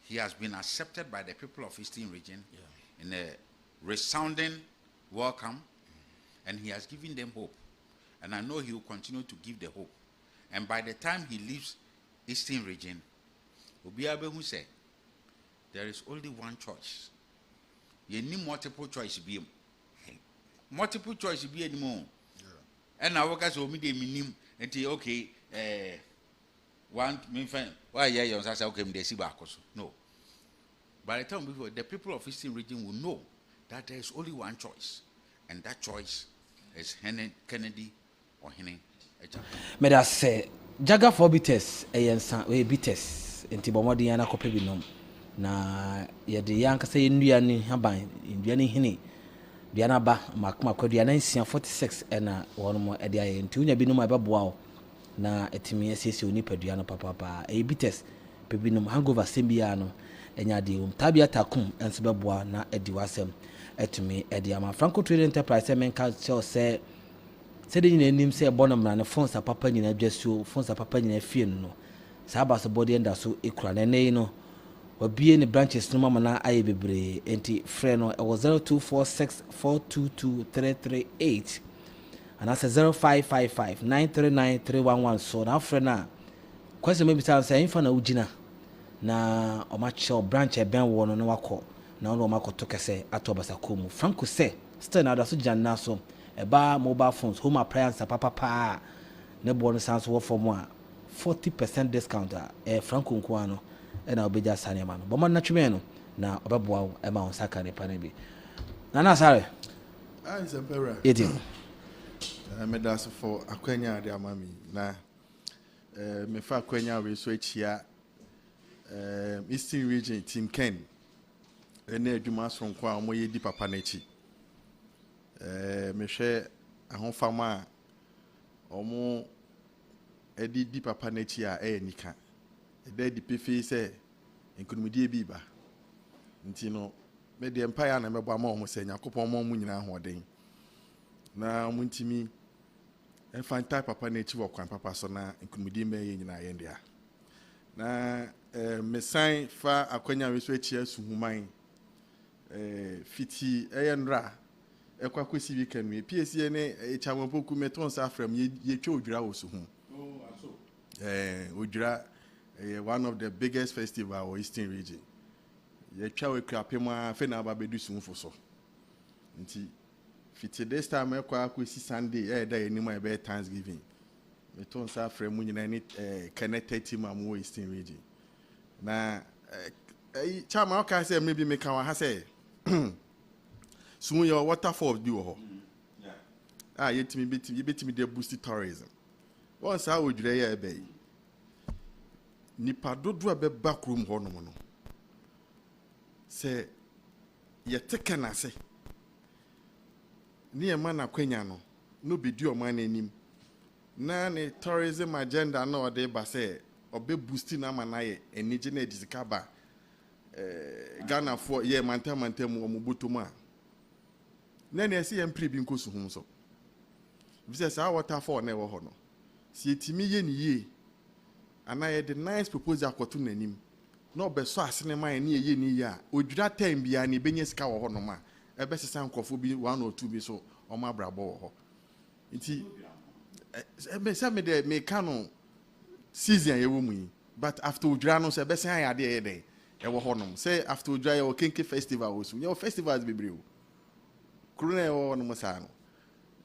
he has been accepted by the people of Eastern Region in a resounding welcome, and he has given them hope. And I know he will continue to give the hope. And by the time he leaves Eastern Region, Obiabe who said, there is only one choice. You need multiple choice be multiple choice be anymore. And now workers will meet him and say, okay, one main friend, why you say okay, no. By the time before, the people of Eastern Region will know that there is only one choice, and that choice is Kennedy or Henning. May I say, Jaga for bitters, a bitters, and Tibomodiana Copebinum. Na ye de yanka say nduane haban nduane hini duana ba makoma kwaduane 46 na wono mo ede aye nti unya binum ababoa na etimi asese onipaduane papa e bites pebinum hangover sembia no enya de tabia takum ense beboa na edi wasem etimi ede ama Franco Trading Enterprise menka say de nyina nim say bonamra ne fonsa papa nyina dwasuo fonsa papa nyina fie no sa ba so body enda so ekura na nei no Wabie ni branches no mama na aye bebre enti frɛ no 0246422338 and I said 0555 939 311 so now friend na question maybe say info na ugina na omacho branch e ben wo no na wako na no makoto kese ato basakomu Franco say still na so janna so e ba mobile phones home appliance papa ne bo no sans wo for mo 40% discount Franco nko ano e na obeja sane ma no bo man na tweme no na obeboa wo e ma on saka ne pa ne bi na sare It's a pera. Eddie. I'm a dancer for Aquenia, dear mammy. Now, me fa Aquenia will switch here. Eastern region, Team Ken. And there you must from Kwa Moye di Papa Nechi. Me share a home farmer or more Eddie di Papa Nechi a Nika. A dead di Piffy say, and could me dear Biba. Intino. Me the empire na me bwa ma omo se Yakopon mo mu nyina hoden na muntimi e fan type papa na echi wokwan papa so na nkumudi me ye nyina ye ndia na me san fa akwanya we so echi asuhuman fiti eyenra ekwa kwesi bi kanu PSC ne echampoku meton sa afram ye twa odwura wo so hu odwura one of the biggest festival in Eastern region. Ye twa we krapema fe na ba bedu sunfo so nti fiti this time ekwa akwesi Sunday da enimu e be Thanksgiving me ton sa frem nyina ni connected team am Eastern region na chama o ka say me bi me ka wa ha say sun your waterfall bi wo ho yetimi betimi de boost tourism once how would you ya be nipa dodo be backroom ho no no se ye teke na se ni e ma na kwanya no be di o man anim na ne tourism agenda na o de ba se obe boost na ma na ye enije na edizika ba Ghana for ye mantam o mubuto ma na na ese ye mpre bi nkosu hum so bi se waterfall na e wo ho no si etimi ye ni ye ana ye the nice proposal akoto nanim no be so asene man na ye ni ya odwura time bia na benye sika wo ho no ma e be sesa nkofo bi 1 or 2 bi so o ma brabo wo ho nti e be se me de me kanu season ye wo mu yi but after odwura no se be se ya de ye de e wo ho no say after odwura ye wo kenke festival wo so ye festivals bebre o kru na ye wo no mo sa no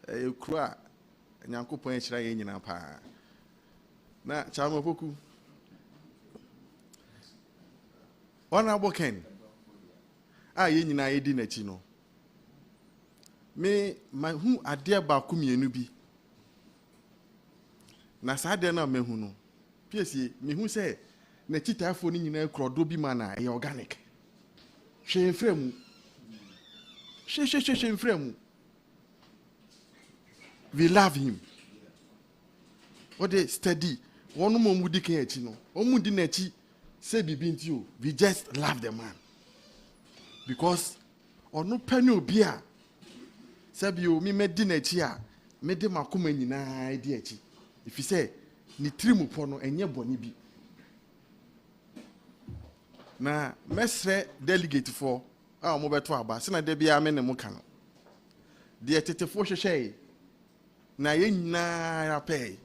e kru a nyankopon e kira ye nyina pa na chama poku Honorable Ken ye nyina ye di na chi no me hu ade ba ku mienu bi na sa de na mehu no piesie me hu se na chitafo ni nyina krodo bi ma na ye organic hwe mfremu hwe mfremu we love him what they study one mo mudi kan achi no omudi na achi say bibi nti o we just love the man because onu pani obi a sabi o mi medi na achi a me de makoma nyina di achi if you say ni trimu po no enye boni bi na mesre delegate for mo beto aba se na de bia me ne mo kan de tetefo hwehwe na ye nyina ya pay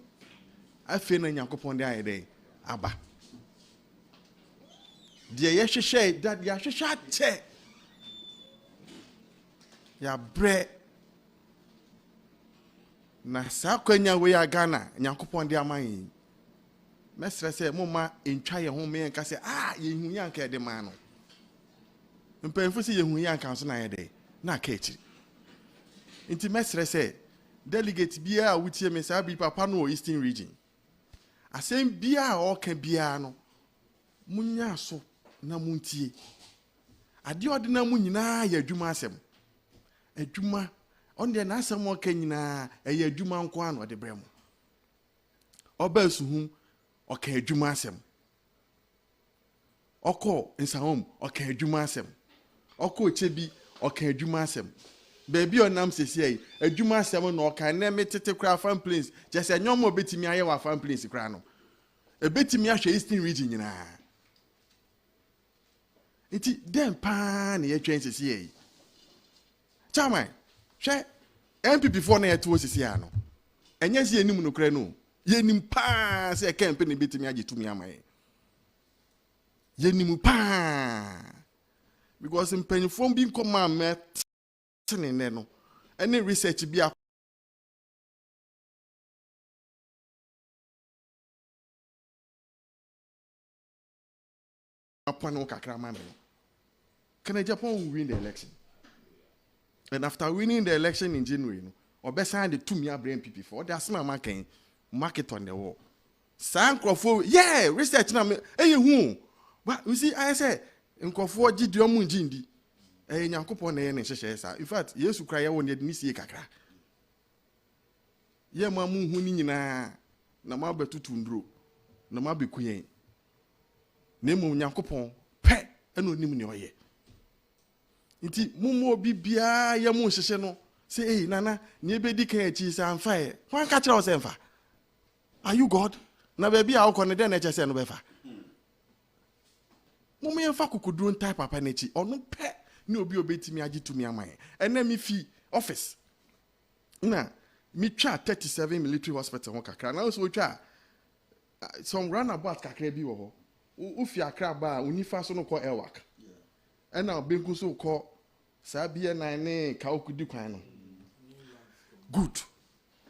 afi na nyankopon de ayede aba de ye hwehwe that ya hwehwe ate ya bre na sa kwanya we ya Ghana nyankopon de aman mesre se mo ma entwa ye ho me nka se ye hu yanka de man no mpemfo se ye hu yanka so na ayede na ka echi nti mesre se delegate bia wutie me sa bi papa no Eastern region asem bia o ka bia no munya so na muntie ade ode na munyina ya adwuma asem adwuma onde na asem o ka nyina ya adwuma nko ano de brem oba suhu o ka adwuma asem oko nsahom o ka adwuma asem oko chebi o ka adwuma asem baby onam sesi adwuma asem no ka na metete kra fan plains je se nyom obetimi aye wa fan plains kra no ebetimi ahwe Eastern region nyina iti dem pa na ye twen sesi chama hwe MPP for na yeto sisi ano enye si enim no kra no yenim pa se campaign ne betimi agitumi amaye yenim pa because mpanyifo bi nkoma met ne no any research bi upon kakra man. Can Japan will win the election? And after winning the election in January, or best sign the 2 year brain people for that's my market on the wall. Sankrofo, yeah, research na hey who. But you see, I say nkofo gidiomu njindi. Nyankopon na ye ne hyehyɛ sa. In fact, Yesu kra ye won ye ni sie kakra. Ye mamu hu ni nyina na ma betutu ndro. Na ma bekuyen. Na mu Nyankopon pe eno nim ne oye. Nti mumo bibia ye mu hyehyɛ no say hey nana ne ebedi kan achi sa amfa e. Wan ka kira o se mfa. Are you God? Na baby a ukọ ne den na chese no befa. Mumo ye mfa kokoduro ntai papa na chi. Ono pe ni obi obetimi agitumi aman. Ena mi fi office. Na mi twa 37 military hospital ho kakra. Na so twa some roundabout kakra bi wo ho. Ufi akra ba unifa so no ko elwak. Ena obenku so ko sabia na ne ka okudi kwan no. Good.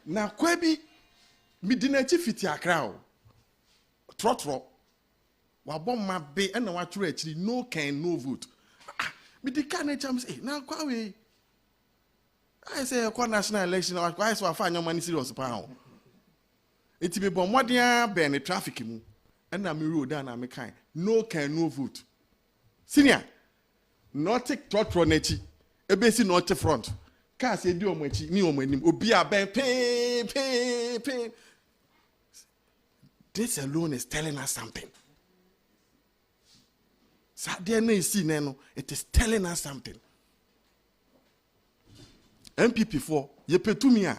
Na kwa bi mi di na chi fiti akra o. Trotro. Wa bom ma be ena wa turu akiri no can no vote. Mi di ka na cham say na kwa we. I say kwa national election wa kwa so afa anyoma ni serious pa ho. Enti be bom modern be ne traffic mu. Ena mi road na me kan no can no vote. Senior Nordic trotro nechi ebesi north front cars edi omachi ni omanim obi aben pe. This alone is telling us something. It is telling us something. MPP for ye petumia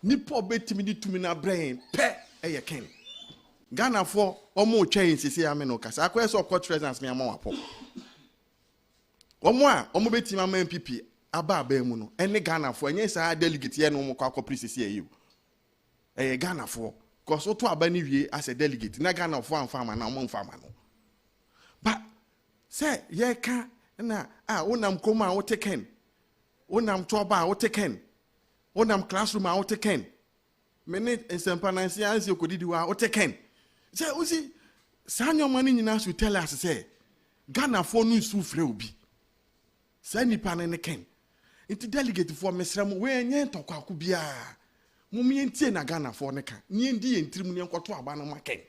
nipo betimi di tumi na brain pe eye ken Ghana for omo twen sisi ameno kasa akweso court presence me ama wapo omo betimi ama MPP aba mu no ene Ghana for enye sa delegate ye no mo kwa sisi eyu Ghana for cause oto aba ni wie as a delegate na Ghana for amfama na omo mfama no but say ye ka na wonam koma wo teken wonam toba wo teken wonam classroom wo teken minute ensempanansi ansi okodidi wa wo teken say uzi sanyo mani nyina so tell us say Ghana for no su frɛ obi say nipa ne ken inti delegate for mesram we enye ntokwa ko bia mumye ntie na Ghana for ne ka nye ndi ye ntirim ne nkoto aba no maken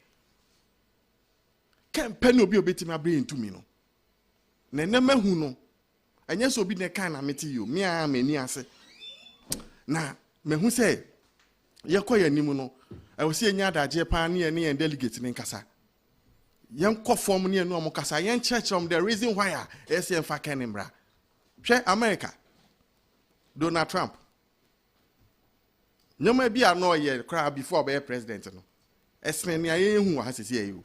ken pen obi obetimi abre ntumi no na ne mahu no enye so obi ne kan na meti yo me a mani ase na mehu say ye koya nimu no I will see enya daje pa ne ye delegate ne nkasa yen kɔ form ne no omkasa yen church from the reason why SN fa kenembra hwɛ America Donald Trump nyoma bi ano ye kra before be president no esene ne ayehu ha sisi ayu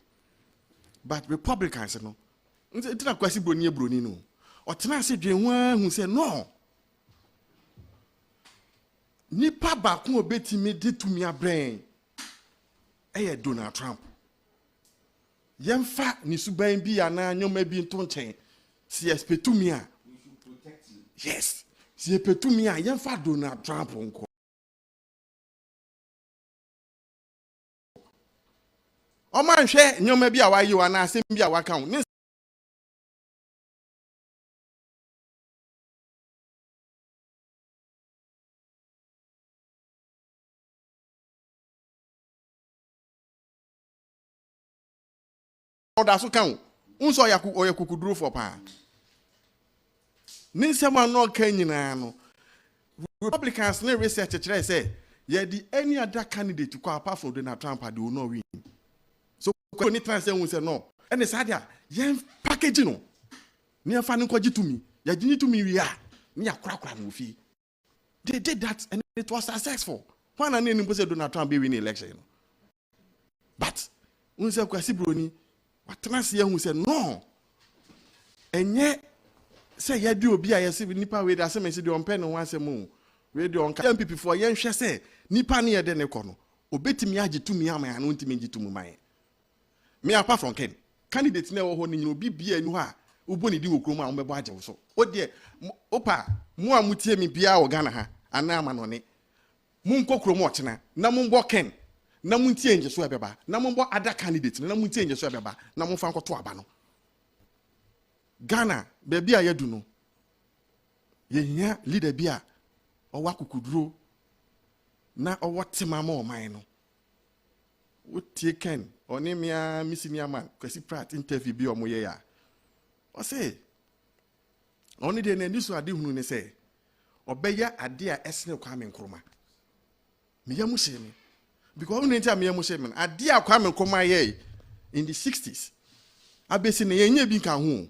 but Republicans no ntina kwasi broni no otena ase dwen hu se no nipa ba ko obetimi ditumi abrɛn Donald Trump yemfa ni suban bi ana nyoma bi nto nkyɛn si expectumi a yes si expectumi a yemfa Donald Trump nko o man hwɛ nyoma bi a wayi wa na asɛm bi a waka ho ne odaso kan unso oya kukuduro for pa ninsema no kan nyina no Republicans ne research kire say ye di any other candidate ko apart from Donald Trump they will not win so ko ni trans say no and sadia yen package no ne fa ne kwaji tumi ya gini tumi wi a ne yakrakra no fi they did that and it was successful when an any say Donald Trump be win election but unse kwasi broni watransi ya hu say no enye say ya di obi a yesi nipa we da say me say de ompe no wan say mu radio on MPP for yen hwe say nipa ne ye de ne kɔ no obetimi age tumi ama ya no ntimi ngi tumi man me apart from Ken candidate na wo ho ni obi bia enu ha ubo ni di wokrom a wo bebo age wo so o de opa mu a mutie mi bia wo Ghana ha ana ama no ne mu nkokrom ochena na mu mbo Ken na mu ntie nje so ebeba na mu mbo other candidate na mu ntie nje so ebeba na mu fa nkoto aba no Ghana baby a yedu no yenya leader bia owa kukuduro na owo temama o man no wotie Ken oni mia misinia man kwesi prat interview bi omoye ya o say oni de na ni so ade hunu ne say obeya ade a esne Kwame Nkrumah me yamu se me because oni ntia me yamu se me ade a Kwame Nkrumah ye in the 60s abesi ne yenye bi kan ho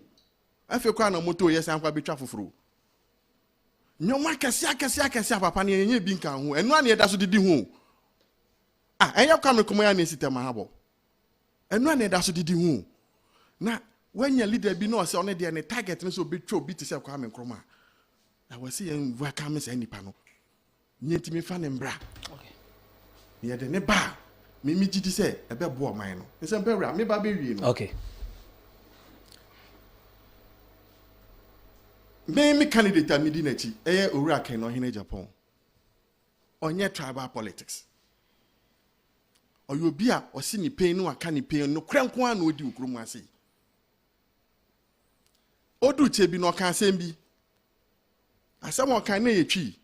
afi kwa na moto ye san kwa betwa foforo nyoma kese papa ne yenye bi kan ho enu ane da so didi ho enya Kwame Nkrumah ya na sistema habo enu ane da so didi ho na wanya leader bi no se one de ne target ne so betwa obi te se Kwame Nkrumah na wasi yen welcome se nipa no nyentimi fa ne mbra okay ye de ne ba me gidi se ebe bo o man no se mbra me ba be wie no okay me candidate amidi na chi eye Owura Ken no hene Japan onye tribal politics oyo bia osi ni pain no aka ni pain no krenko an odi okrom ase odu chebi no kan sembi asem o kan na yetwi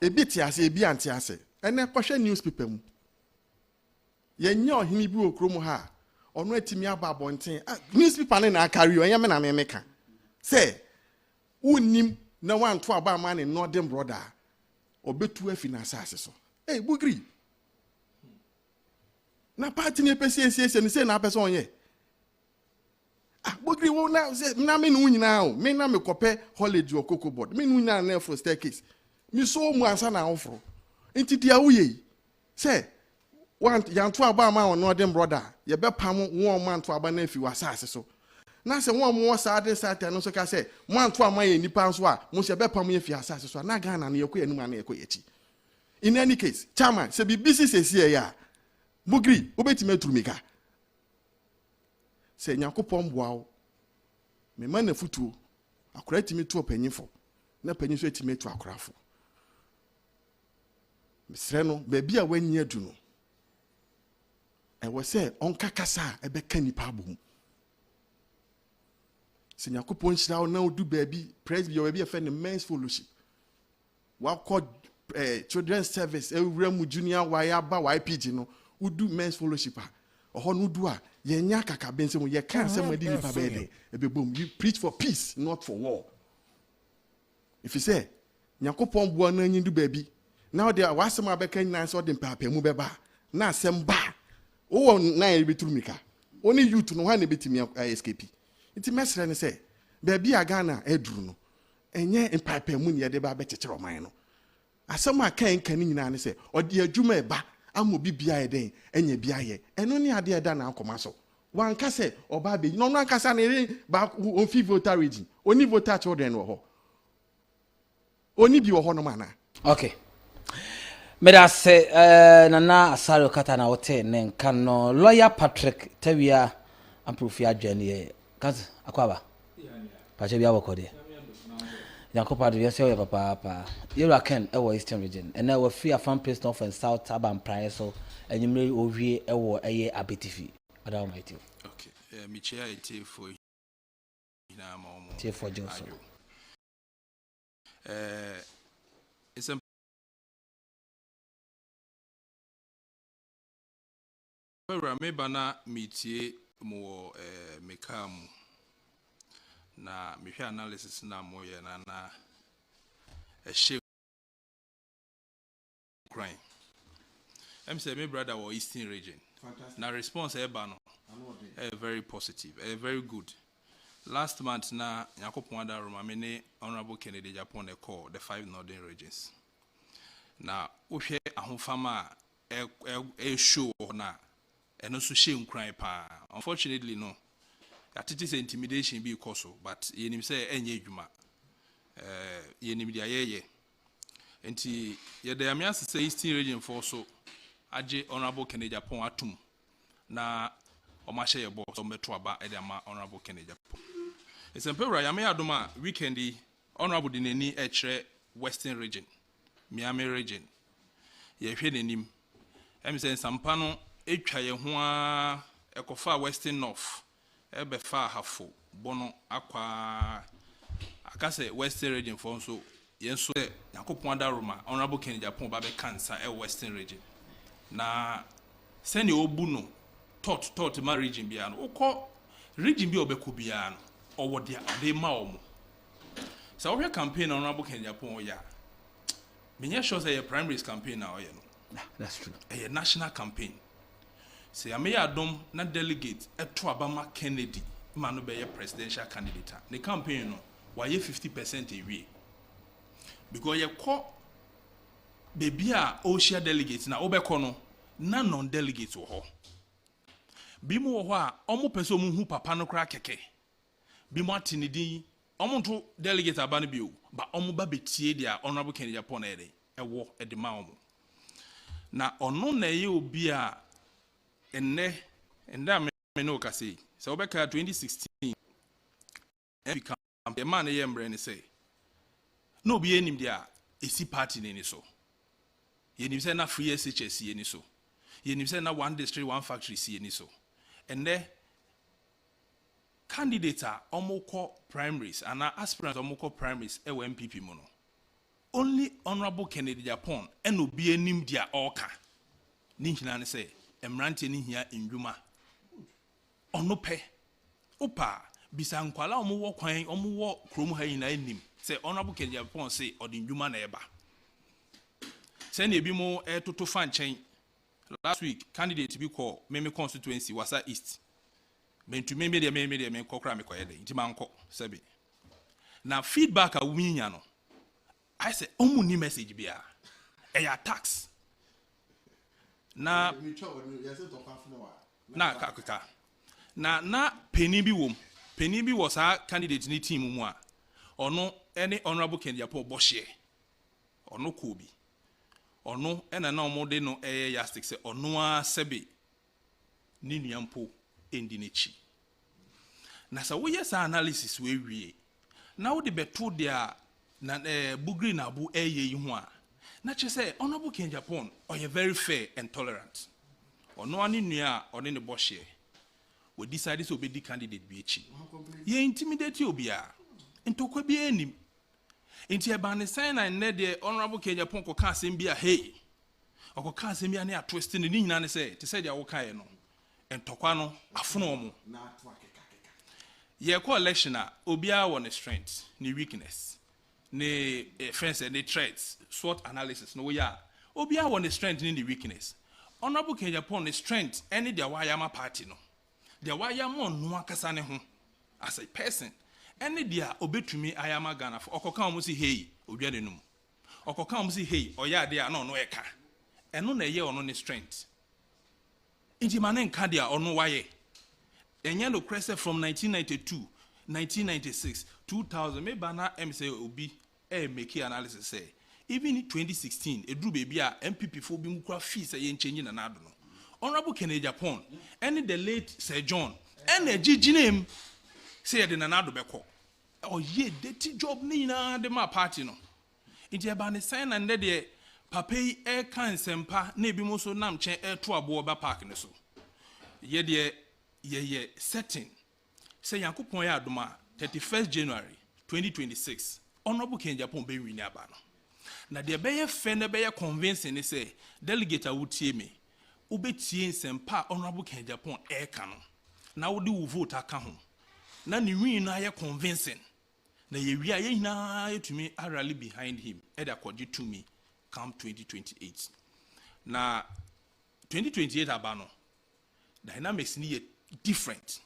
ebi ti ase ebi anti ase ene kohwe newspaper mu yenye ohini bi okrom ha ono atimi aba bonten newspaper na carry onye me na me meka say unim na wan to aba man in northern brother obetu afi na asase so bugri na party ne pese ne say na pese onye bugri wo na say na me no nyina o me na me kope holiday okoko board me no nyina na for staircase me so mu ansa na ofro enti dia wo ye say wan yan to aba man on northern brother ye be pam won man to aba na afi wa asase so na se won mo saade satan no so ka se mo anto amaye nipa nso a mo se be pam ye fi asase so na Ghana na yekoye numa na yekoye chi in any case chairman se bi business ese ya bugri obetime turumika se Nyankopon boawo me ma na futuo akora timi to panyifo na panyifo timi to akorafo misre no ba bia wanyi adu no wo se onka kasa ebe ka nipa abom se Nyankopon hyira na odu baabi praise be baabi afa ne men's fellowship wa call children's service ewura junior waya ba YPG no udu men's fellowship oho no du a yenya kaka bense mu ye kan se madi nipa bede ebebom you preach for peace not for war if you say Nyankopon bo na nyi du baabi now there wasem abeka nyan so de papa mu beba na asem ba o na e beturumika oni youth no ha na betimi escape iti mesre ne se baabi a Ghana eduru no enye mpapa mu ne ye de ba bekekere oman no asem a kan nyina ne se odi adwuma eba amo bibia ye den enye bia ye eno ne ade eda na akoma so wanka se oba be no ankasa ne ba on fi voter region oni voter children wo ho oni bi wo ho no mana okay meda se nana Asaro kata na wote ne nka no lawyer Patrick Tawia amprofia adwane kazi akwaba pache bia wokode Yakopa de yesi papa Owura Ken ewo Eastern region and na we free afan place north and south urban price so enyimre owie ewo eye abetifi ada o mighty okay mi chair ite for ina ma omo tie for Johnson it's a me bana mitie mo mekamu na mehwe analysis na mo ye na share crime say my brother was Eastern region. Fantastic. Now response very positive, very good. Last month na Yakopon da Romamene Honorable Kennedy Japan call the 5 northern regions. Now uhwe ahofama show na and also shame crime pa. Unfortunately no. That it is intimidation be cause but yenim say enye dwuma. Yenim dia ye. Nti yɛde amiase sɛ Eastern region for so agye Honorable Kennedy Japon atum na ɔmahyɛ yɛ bɔ so mɛto aba ɛde ama Honorable Kennedy Japon. Esempewura yame adom a weekend yi Honorable de n'ani ɛkyerɛ Western region, Miami region. Yɛhwɛ n'anim. Ɛmi sɛ nsampa no etwa yɛ ho a ɛkɔfa Western North ɛbɛfa hafo bono akwa akase Western region for so yenso yakopon adaroma Honorable Kennedy Japon ba be cancer e Western region na sene obu no tot ma region bia no ukọ region bi obekọ bia no owo dia ade ma omo so we campaign Honorable Kennedy Japon ya menye sure say primaries campaign na oye no That's true. A national campaign say ameya adom na delegate eto abama Kennedy ma no be presidential candidate the campaign no why 50% ewie because you call baby a share delegates na obeko no na non delegates wo ho bimu wo ho a omo pese omo hu papa no kra keke bimu atinidi omo to delegate aba no bio ba omo ba betie dia Honorable Kennedy Japon na ede ewo ede ma omo na ono na ye obi a enne me no ka sei so obeka 2016 the man ye mbre ne say no be enim dia esi party ne so yenim say na free SHS ye ni so yenim say na one district one factory si ye ni so and there candidate omoko primaries and aspirants omoko primaries e MPP mo no only Honorable Kennedy Japon and obi enim dia oka ni hina ne say emrante ni hia ndwuma ono pe opa bisa nkwala omo kwan omo krom ha yin na enim say Honorable Kennedy Japon say odindwuma na eba say na ebi mo toto fan chen last week candidate bi call meme constituency wasa east mentu meme de kokra me koyede nti manko sebe na feedback a winya no I say omo ni message bia e tax na kakaka na penny bi wom penny bi was a candidate ni team mu a ono any Honorable Kennedy Japon bohye ono kobi ono ena na omode no yastic se ono a sebe ni nuampo endi nechi na sa wo yes analysis we wie na wo de beto dia na bugri na bu yi ho a na che say Honorable Kennedy Japon oye very fair and tolerant ono ani nua one ne bohye we decided to be the candidate bi echi ye intimidate obia ntokwa bi enim nti e ba ne sign na ne de Honorable Kennedy Japon ko ka asem bi a hey okoka asem bi a ne a twist ne nyina ne say te say dia wo kae no ntokwa no afono omo na ato akeka ye ko election a obia won strength ni weakness ni friends and the threats SWOT analysis no ya obia won strength ni weakness Honorable Kennedy Japon strength any dia wayama party no the wayama no akasa ne ho as a person any dia obetumi ayama Ghana for okoka omo si hey odwade num okoka omo si hey oya de a no no eka eno na ye ono ne strength inti mane nka dia ono waye enye no crest from 1992 1996 2000 me bana say obi make analysis say even in 2016 edru baby a MPP fo bi mu kura fees ye nchenyi na nado no Honorable Kennedy Japon and the late Sir John and ginem say de na nado beko oh ye dirty job ni na de ma party no inti eba ne sign and de papa yi e kan sempa na ebi mo so nam chen e to abo ba park ne so ye de ye setting say Yankopon ya adoma 31st January 2026 Honorable Kennedy Japon be win aba no na de be ye fe na be ye convincing ne say delegate a wutie me ubetie nsempa Honorable Kennedy Japon e ka no na wo de wo vote aka ho na ne win na ye convincing na ye wi a ye hina yetumi rally behind him e da kwaje to me come 2028 na 2028 aba no dynamics ni different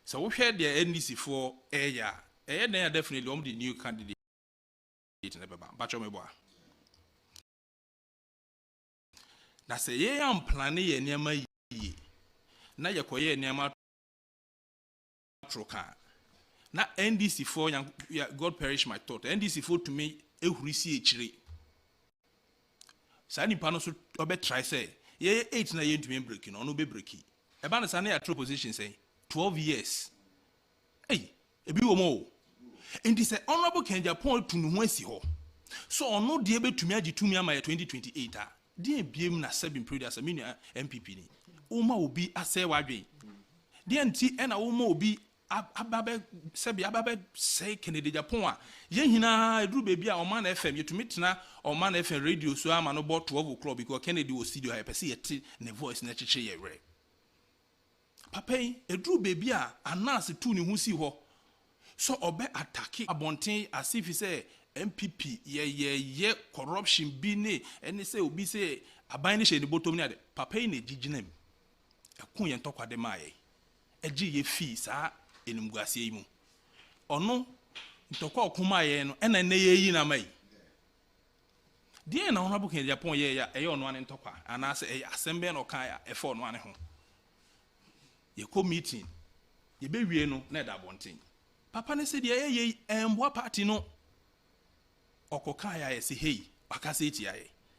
so we heard the NDC for area then definitely the new candidate na baba bacho meboa na say ye am plan ye niam yi na ye koye niam troka na NDC for God perish my thought NDC for to me ehuri si echire sa nipa no so obe try say ye 8 na ye ntumi break no no be break e ba na sa na ya true position say 12 years ebi wo mo enti say honorable Ken Japan to no ho asi ho so ono de betumi agi tumi ama 2028 a de biem na sebin producer mini MPP ni uma obi asɛ wadwe de enti na uma obi ababe sebi ababe say Kennedy Japan a ye hina eduru bebi a Omanfm yetumi tena Omanfm radio so ama no about 12 o'clock because Kennedy was studio hype say yet ne voice na cheche ye re papa eduru bebi a announce tu ne ho si ho so obe attack abonten as if he say MPP ye corruption bi ne ene say obi say aban ne she ne botom ne ade papa ne giginem ekun ye ntokwade maaye eji ye fi saa enumguase yi mu ono ntokwa okuma ye no ena ne ye yi na mai die na honorable Ken Japan ye ya eye ono ane ntokwa ana se eye assemble no kan ya efe ono ane ho ye ko meeting ye be wie no na da bonten papa ne se die ye emboa party no okoka ya se hey akase eti ya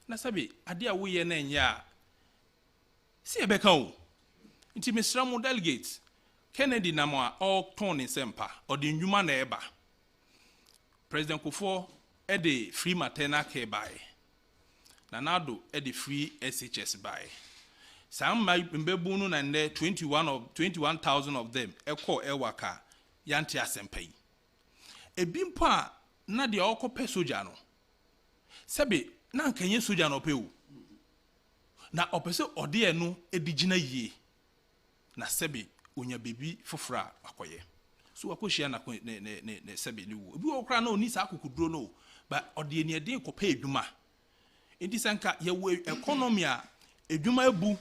na sabe ade a wo ye na nya si e be kan o nti mesra mo delegate Kennedy na mo a all turn in sempa or the ndwuma na eba President Kufuor e de free maternal care by Nanado e de free SHS by some mbebu no na nde 21,000 of them e call e waka yanti asempai ebi mpo a na de okope soja no sebe na nkanye soja no pe o na opese ode e no edigina yie na sebe onya bebi fofora akoye so akohia na ne sebe ni wo obi okra na oni sa akukuduro no ba ode ni eden kopa edwuma enti sanka ye wo economy a edwuma ebu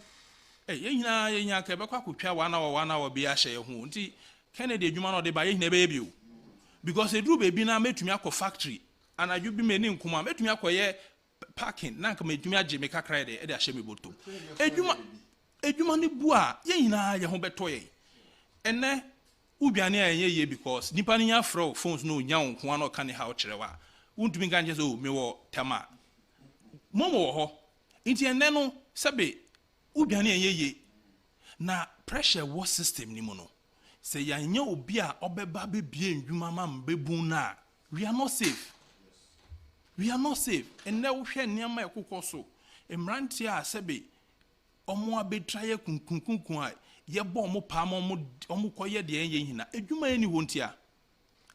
ye nyina ye nya ka be kwa kotwa wana wa bi ahye ho nti Kennedy edwuma no de ba ye nyina be bi o because edru bebi na metumi akọ factory anadwo bi meni nkoma metumi akoye parking na nka metumi age me kakra de e ahye me botom edwuma ne bu a ye nyina ye ho beto ye ene ubiane a ye because nipa ne nya fro phones no nya nko na ka ne ha o kirewa untumi ganje so me wo tema momo wo ho nti ene no sebe ubiane ye na pressure war system ni mu no se yanya obi a obeba bebie ndwuma ma mbebu na we are not safe ene wo hwe niam ekokọ so emranti a sebe omo abetraye kunkunkun a ye bo omo pa omo koye de ye hina edwuma eni wontia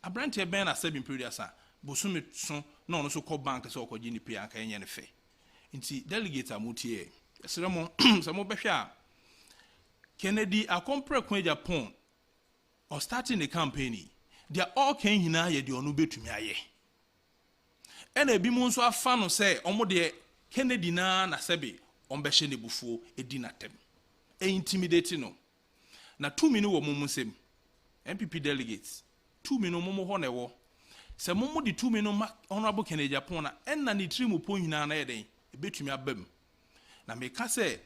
abrante ben na sebe producer bosumi so na ono so ko bank so okoji ni pe anka enye ne fe nti delegate amutie esremo samo behwe a Kennedy akompre Ken Japan or starting the campaign they are all can hina ye de ono betumi aye ena ebi mu nso afa no say omo de Kennedy na sebe ombehye ne bufuo edi natem intimidate no na 2 minu wo mumusem MPP delegates 2 minu mumu ho na wo se mumu di 2 minu honorable Ken Japan na enna ni trimu po hina na yeden ebetumi abam na me ka say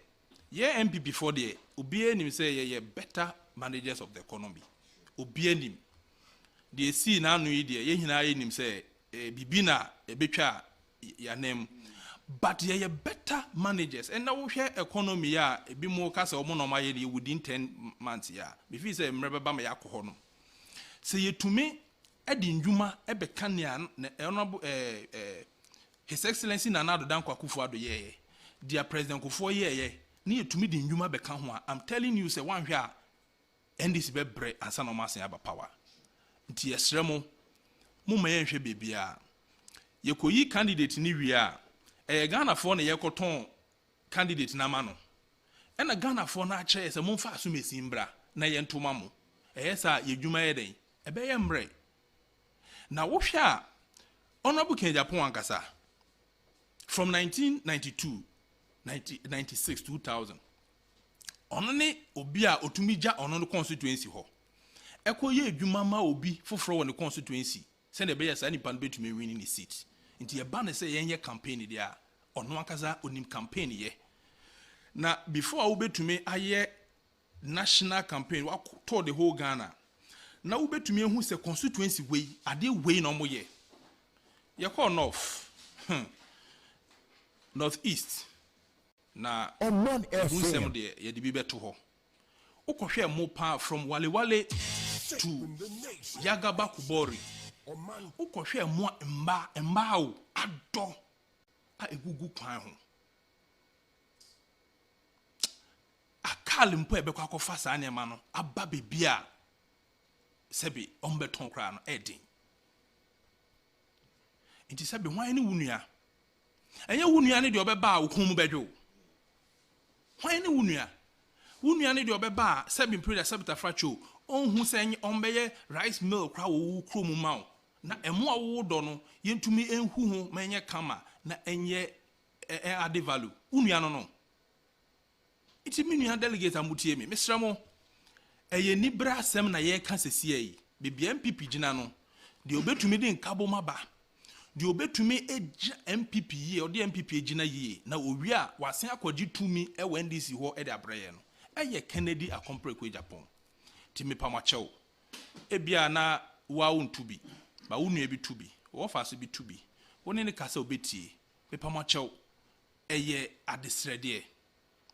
ye MPP for the obi enim say ye better managers of the economy obi enim de si na anu yi de ye hina enim say bibina ebetwa yanem but ye better managers and now we economy ya ebi mo kasa omo no maye within 10 months ya before say mreba ma yakọ no say yetumi edi ndwuma ebe kania honorable his excellency Nanado Dankwa Akufo-Addo ye dear president Kufuor ye na yetumi di ndwuma be ka ho a I'm telling you say one hwe a NDC be bre ansa no masen aba power nti yesremo mo ma ye hwe bebia yekoyi candidate ni wi a Ghana for na yekoton candidate na ma no ena Ghana for na akyere se momfa asumesi mbra na ye ntoma mo sa yedwuma ye den ebe ye mbre na wo hwe a honorable Ken Japan ankasa from 1992 96 2000 ono ne obi a otumija ono no constituency ho ekoye edwuma ma obi foforo wo ne constituency se na ebe ye sa nipa no betumi win ni seat nti ye ba ne se yenye campaign dia ono akaza onim campaign ye na before wo betumi aye national campaign wa to the whole Ghana na wo betumi ehu se constituency we ade we no mo ye you call north, northeast. Na Omanfm. de ye de bi beto ho. Ukɔhwɛ mo pa from Walewale to Yagaba Kubori. Ukɔhwɛ mo mba o adɔ a egugu kwan ho. Akal mpo ebekɔ akɔfa saa nneɛma no aba bebi a sɛbi ɔmbɛtɔn kra no ɛdin. Nti sɛbi hwan ne wunua. Ɛnyɛ wunua ne de ɔbɛba a okun mu bɛdwo. Hwan ne wunua. Wunua ne de ɔbɛba a sɛbi mpira sɛbi tafracho onhu sɛ ɔmbɛyɛ rice mill kra wo krom ma wo. Na ɛmo a wo dɔ no yɛntumi enhu ho ma ɛnyɛ kama na ɛnyɛ ade value. Wunua no no. Iti mi nua delegate amutie me mesra mo eye ni bra asem na ye ka sesie yi bibia MPP gina no de obetumi de nkabo maba de obetumi eja MPP yi o de MPP gina yi na owi a wasen akwaji tumi e NDC ho e de abreye no eye Kennedy Akomprekwe Japan ti me pamachew ebia na wa wontu bi ba wonu bi tu bi wo fa so bi tu bi woni ne kasa obetie me pamachew eye adesrede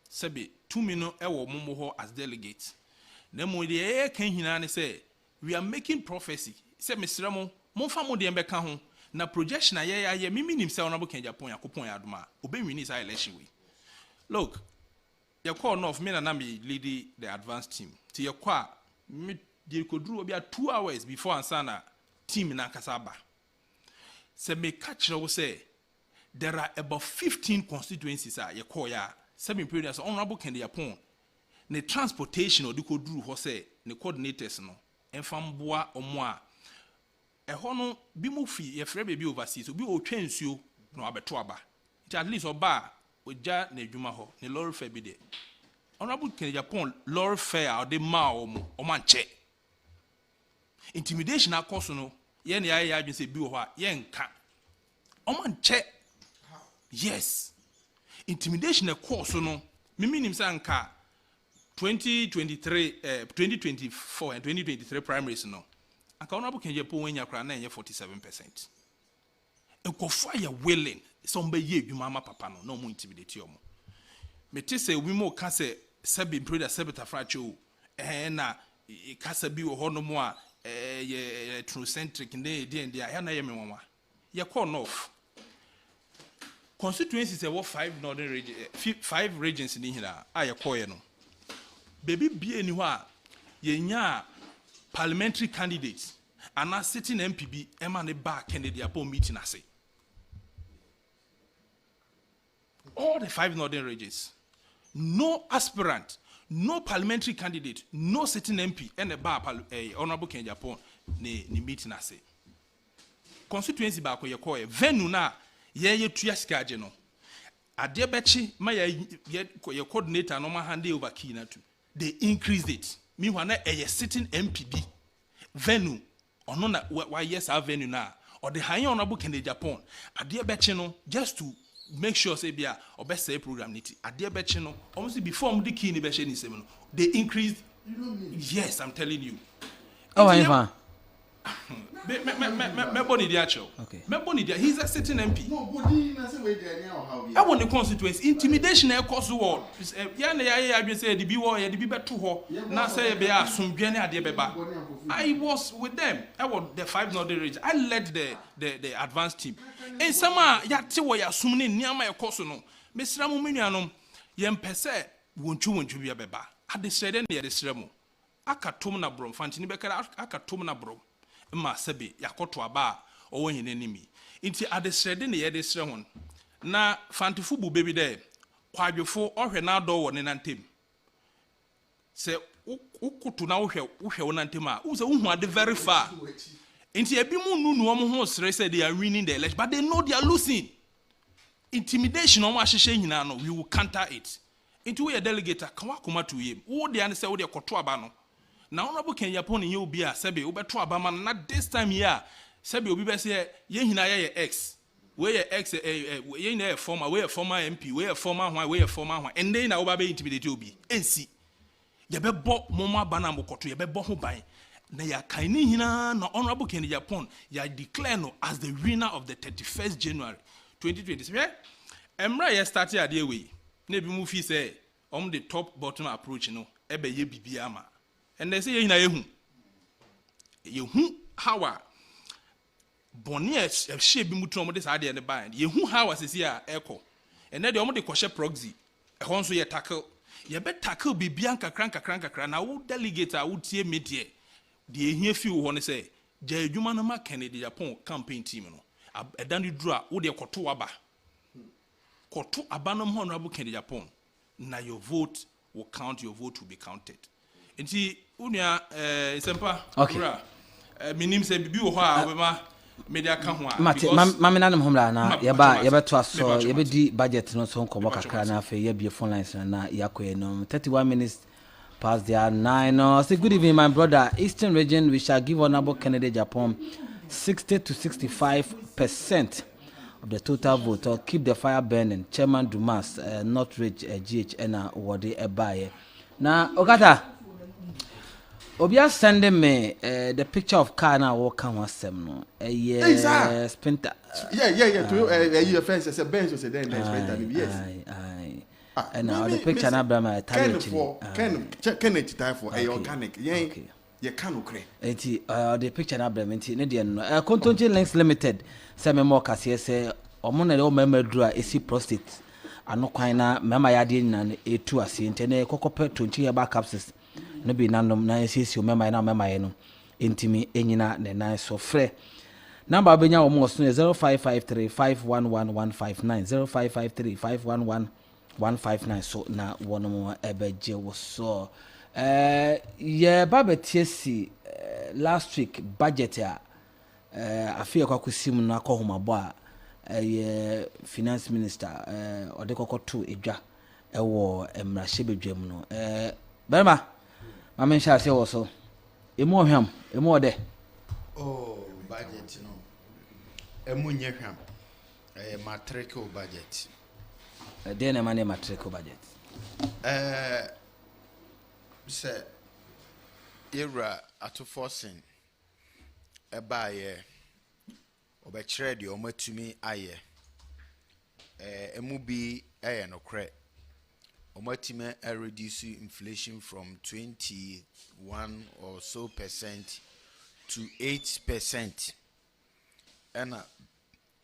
Sebe, 2 minutes ewo mumu ho as delegates. Nemo de kan hina ne say we are making prophecy. Say mesra mo fa mo de mbeka ho na projection aye mimi nim say onabo kan Japan yakopon ya adoma. Obenwini say election we. Look, you call north me na me lead the advanced team. Ti you kwa me de koduru obi 2 hours before ansana team na kasaba. Say me catch you say there are about 15 constituencies you call ya 7 periods honorable Kennedy Japan ne transportation or diko duru ho say ne coordinators no enfamboa omo a eho no bi mu fi ye frɛ be overseas obi o twa nsuo no abeto aba it at least oba oja na adwuma ho ne lorry fare bi de honorable Kennedy Japan lorry fare de ma omo anche intimidation akoso no ye ne ya adwin say bi wo ho a ye nka omo anche yes intimidation course no miminim sanka 2024 and 2023 primaries no anka honorable Kennedy Japan wenya kra na 47%. Ekofa ya willing so mbe ye adwuma ama papa no mu intimidate omo mete say obi mo ka say sabi brother sabita fracho na kasa bi wo hono mo a ye trucentric ne de ya na ye me nwa ye call north constituencies there were 5 northern regions 5 regions in here a call no baby be any wa yenya parliamentary candidates and now sitting MPB emane ba Kennedy Japan meeting ase all the 5 northern regions no aspirant no parliamentary candidate no sitting MP and a bar honorable Kennedy Japan ni meeting ase constituency ba ko ye call venue na ye tuaskaje no ade bechi ma ye coordinator no ma hand over key na to they increased it meanwhile na sitting MPB venue ono na why yes our venue na or the high honorable Kennedy Japan ade bechi no just to make sure say bia obese program niti ade bechi no almost before the key ni be ni sem no they increased yes I'm telling you Ivan me boni dia cho okay me boni dia he's a sitting MP no body na say we dey near how I want the constituency intimidation e cause word ya na ya adwen say de bi wo ya de bi beto ho na say be asomdwe ne ade beba I was with them I was the 5 northern region I led the advanced team en sama ya te wo ya sum ne niama e cause no mesra mo menuanom ye mpese wonchu bi beba ade srede ne ye de sremo akatom na brom fantini bekara akatom na brom ma sebe yakoto aba owo hene nimi nti adesrede ne ye de sre hon na fantifu bu bebi de kwadwefo ohwe na do wo ne nantem se ukutu na wohwe wo nantem a wo se wo hu ade very far nti ebi mu nunu omo ho sre say they are winning the election but they know they are losing intimidation omo ahihye hina no we will counter it nti we delegate kan wakoma to yem wo de an say wo de koto aba no na honorable Kennedy Japan ye obi a sebe obeto abama na this time here sebe obi be say ye hina ye x we ye x ye na former we former MP we former hwan we former hwan and then na oba be intimidate obi ensi ye be bo momo abana mokoto ye be bo ho ban na ya kaini hina na Honorable Kennedy Japan ya declare no as the winner of the 31st January 2020. Emra ya started ade we na bi mu fi say the top bottom approach no ebe ye bibia ma. And they say ye hina yehu how a boni e hye bi mutu omo de sa ade ne ban yehu how asesi a eko ene de omo de kwhye proxy e ho nso ye tackle ye be tackle bibia nkakran na wo delegate a wo tie media de ehia fi wo ne say ja adwuma no ma Kennedy Japan campaign team no edan de duru a wo de koto aba no Honorable Kennedy Japan na your vote will count, your vote will be counted. Nti unia sempa ura minim se bibi wo ho a obema media ka ho a mate mame nanem homra na yeba to aso yeba di budget no so nkobo kakra na afa yebie phone lines na yakoye no 31 minutes past the 9. Say good evening my brother. Eastern region we shall give Honorable Kennedy Japan 60 to 65% of the total vote or keep the fire burning. Chairman Dumas not rich GHN wode ebaye. Na Ogata Obia sending me the picture of car na walk on wasem no. Yeah, Sprinter. Yeah. To your friends say Benz say then Sprinter. Yes. Aye. And now the picture na bra my tire Kennedy time for organic. Yeah. You can't cre. Enti the picture na bra me enti ne de no. Kontonji Links Limited say me more kase say omo na o mema dura esi prostate. Ano kwan na mema ya de nyina etu ase enti ne kokope tonchi ya back capsules. No be nanom na esisi o mema na mema ye no. Entimi enyina ne nan so frɛ. Number abenya wo mo so 0553511159 0553511159 so na wono mo ebeje wo so ye babetiesi last week budget a afia kwakosim na akohomabo a ye finance minister odekokoto edwa ewo emrahye bedwam no berma mama sha se wo so emu ohwam emu ode budget no emu nye hwam matrical budget dey na money matrical budget say era ato forcing eba ye obekire de omatumi aye emu bi no kre omatime reduce inflation from 21 or so percent to 8%, and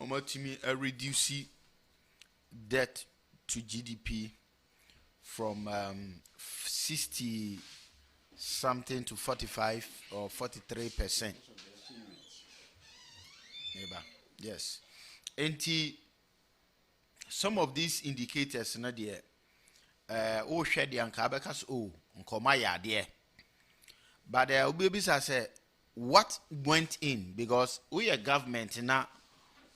omatimi reduce debt to GDP from 60 something to 45 or 43%. Yes. And some of these indicators na there share the ankabekas nkoma ya there. But obibisa say what went in, because we are government now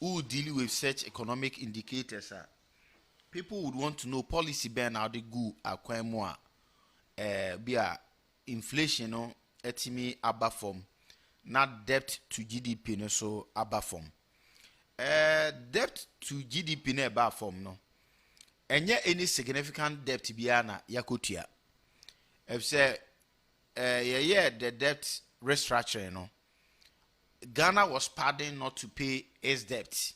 who deal with such economic indicators. People would want to know policy ben how they go akwemwa be inflation no etimi aba form, not debt to GDP no so aba form. Debt to GDP no aba form no. Enye any significant debt biana yakotia. If say the debt restructuring no. Ghana was pardoned not to pay its debt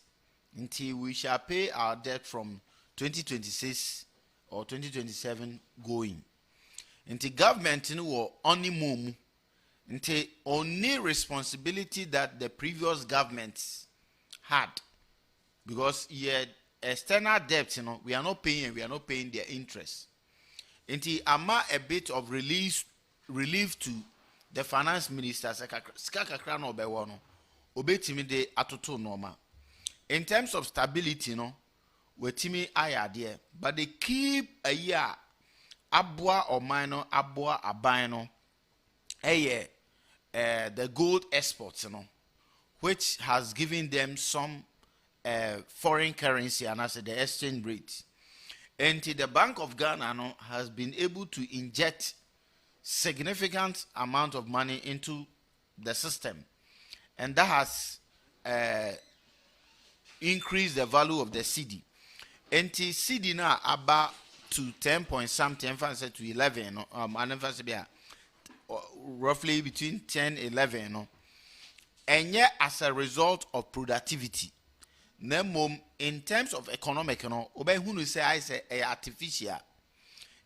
until we shall pay our debt from 2026 or 2027 going. Until government will only move until only responsibility that the previous governments had, because external debt, we are not paying their interest. Until ama a bit of relief to the finance minister skakakra no obewo no obetimi de atoto normal. In terms of stability wetimi ayade, but they keep a year abwa or minor abwa abano the gold exports which has given them some foreign currency, and as the exchange rate. And the Bank of Ghana has been able to inject significant amount of money into the system, and that has increased the value of the cedi. And the cedi now about to 10 point something, to 11, and roughly between 10, 11, no. And yet, as a result of productivity, in terms of economic, no, who say I say artificial.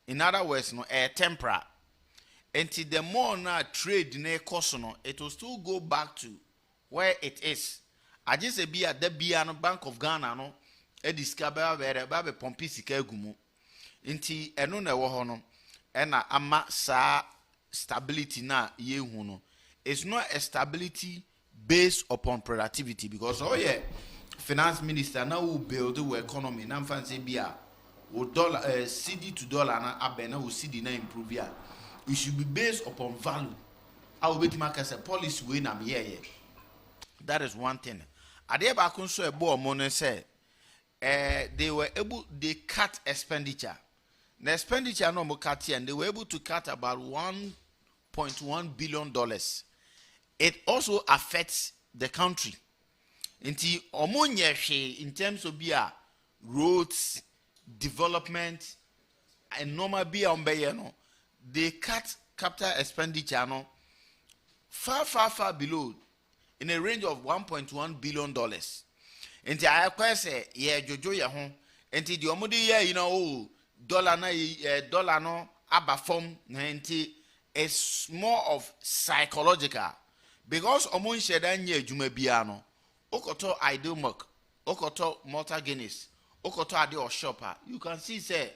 In other words, no, temporary. Until the more na trade na cost, no, it will still go back to where it is. I just say be at the Bank of Ghana, no, discover where babe pompi sika gumu. Until eno na wo no, ena ama sa stability na ye hu no. It's not a stability based upon productivity, because finance minister now will build the economy. Now fancy bia dollar CD to dollar na abena will CD na improve ya. It should be based upon value. I will bet mark as a policy way na me. That is one thing. Adeba kunso ebo money say they cut expenditure. The expenditure no more cut here, and they were able to cut about $1.1 billion. It also affects the country. In terms of roads, development, and normal they cut capital expenditure far below, in a range of $1.1 billion. And I say, yeah, Jojo ya home. And the omudi dollar no abafom 90 is more of psychological, because omon shedan ye juma biano okoto ideal milk okoto malta guinness okoto ade or shopper, you can see say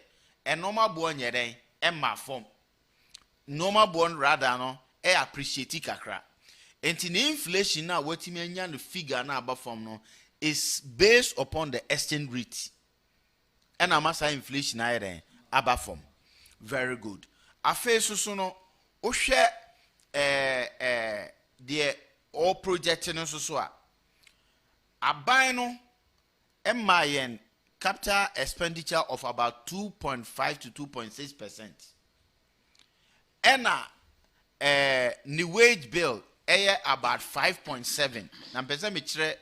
a normal born yeden emma form normal born rather no appreciate kakra. And the inflation now what the figure now abafom no is based upon the exchange rate. And amasa inflation ayere abafom. Very good. Afe so no o hwe the all project no so a aban no emayen capital expenditure of about 2.5 to 2.6%. Ni wage bill about 5.7. Na pesa me kire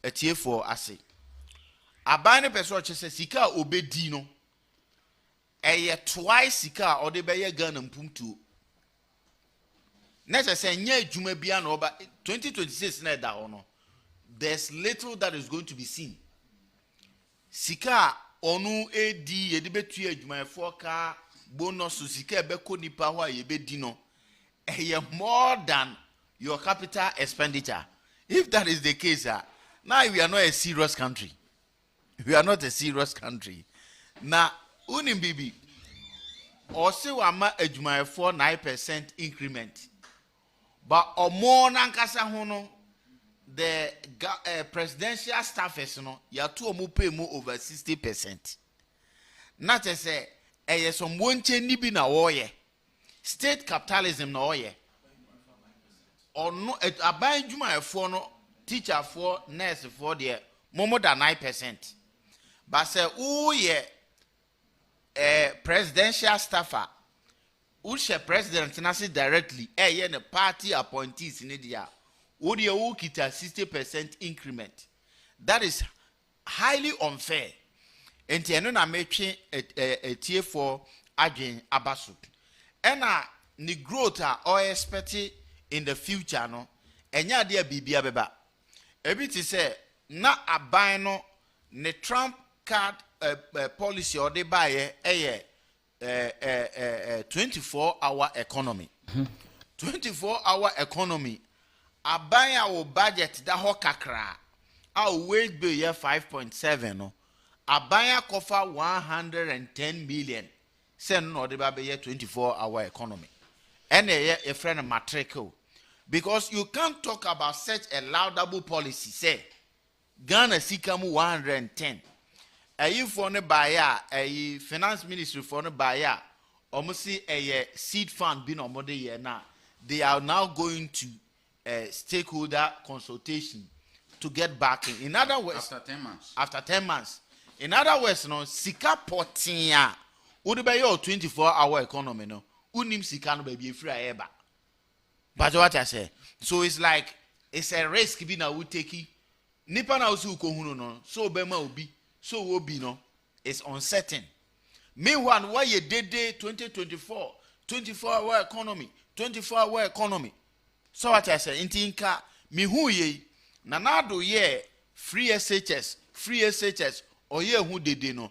etie for ase. Aban ne pesa o chese sika obedi no twice sika or de beye Ghana mpumtu. Next say nya adwuma bia no ba 2026 na da ho no. There's little that is going to be seen. Sika onu edi ye de betu adwuma efo ka bonus sika ebeko nipa ho a ye bedi no more than your capital expenditure. If that is the case, now we are not a serious country. We are not a serious country. Now, unim bibi, also wama ejuma for 9% increment. But more nankasa hono, the presidential staffers no, ya two mu pay more over 60%. Not to say, some one nibi na woye. State capitalism na oye. Or no aban juma for no teacher for nurse for the more than 9%. But say presidential staffer who share president nasi directly the party appointees in India who kita 60% increment. That is highly unfair. And tieno na mechi a tier for adwen abasu. Ena ni growth or expected in the future no enya dia bibia beba ebi ti say na aban no ne Trump card policy or de buy 24-hour economy. 24-hour economy aban our budget da ho kakra our wage bill year 5.7 no aban kofa 110 million. Send no de ba be 24-hour economy. And a friend matrical. Because you can't talk about such a laudable policy. Say Ghana sikamu 110. You for the buyer, a finance ministry for the buyer, almost a seed fund being on the year now. They are now going to stakeholder consultation to get backing. In other words, after 10 months. In other words, no sika potia. Would be your 24-hour economy, no? Unim sikano baby free eba. But what I say, so it's like it's a risk be na we take. Nipa na usu ukohuno no, so bema obi, so obi no. It's uncertain. Meanwhile, why ye did 2024, 24-hour economy, 24-hour economy. So what I say, intinka mi hu ye na do ye free SHS or ye hu de no.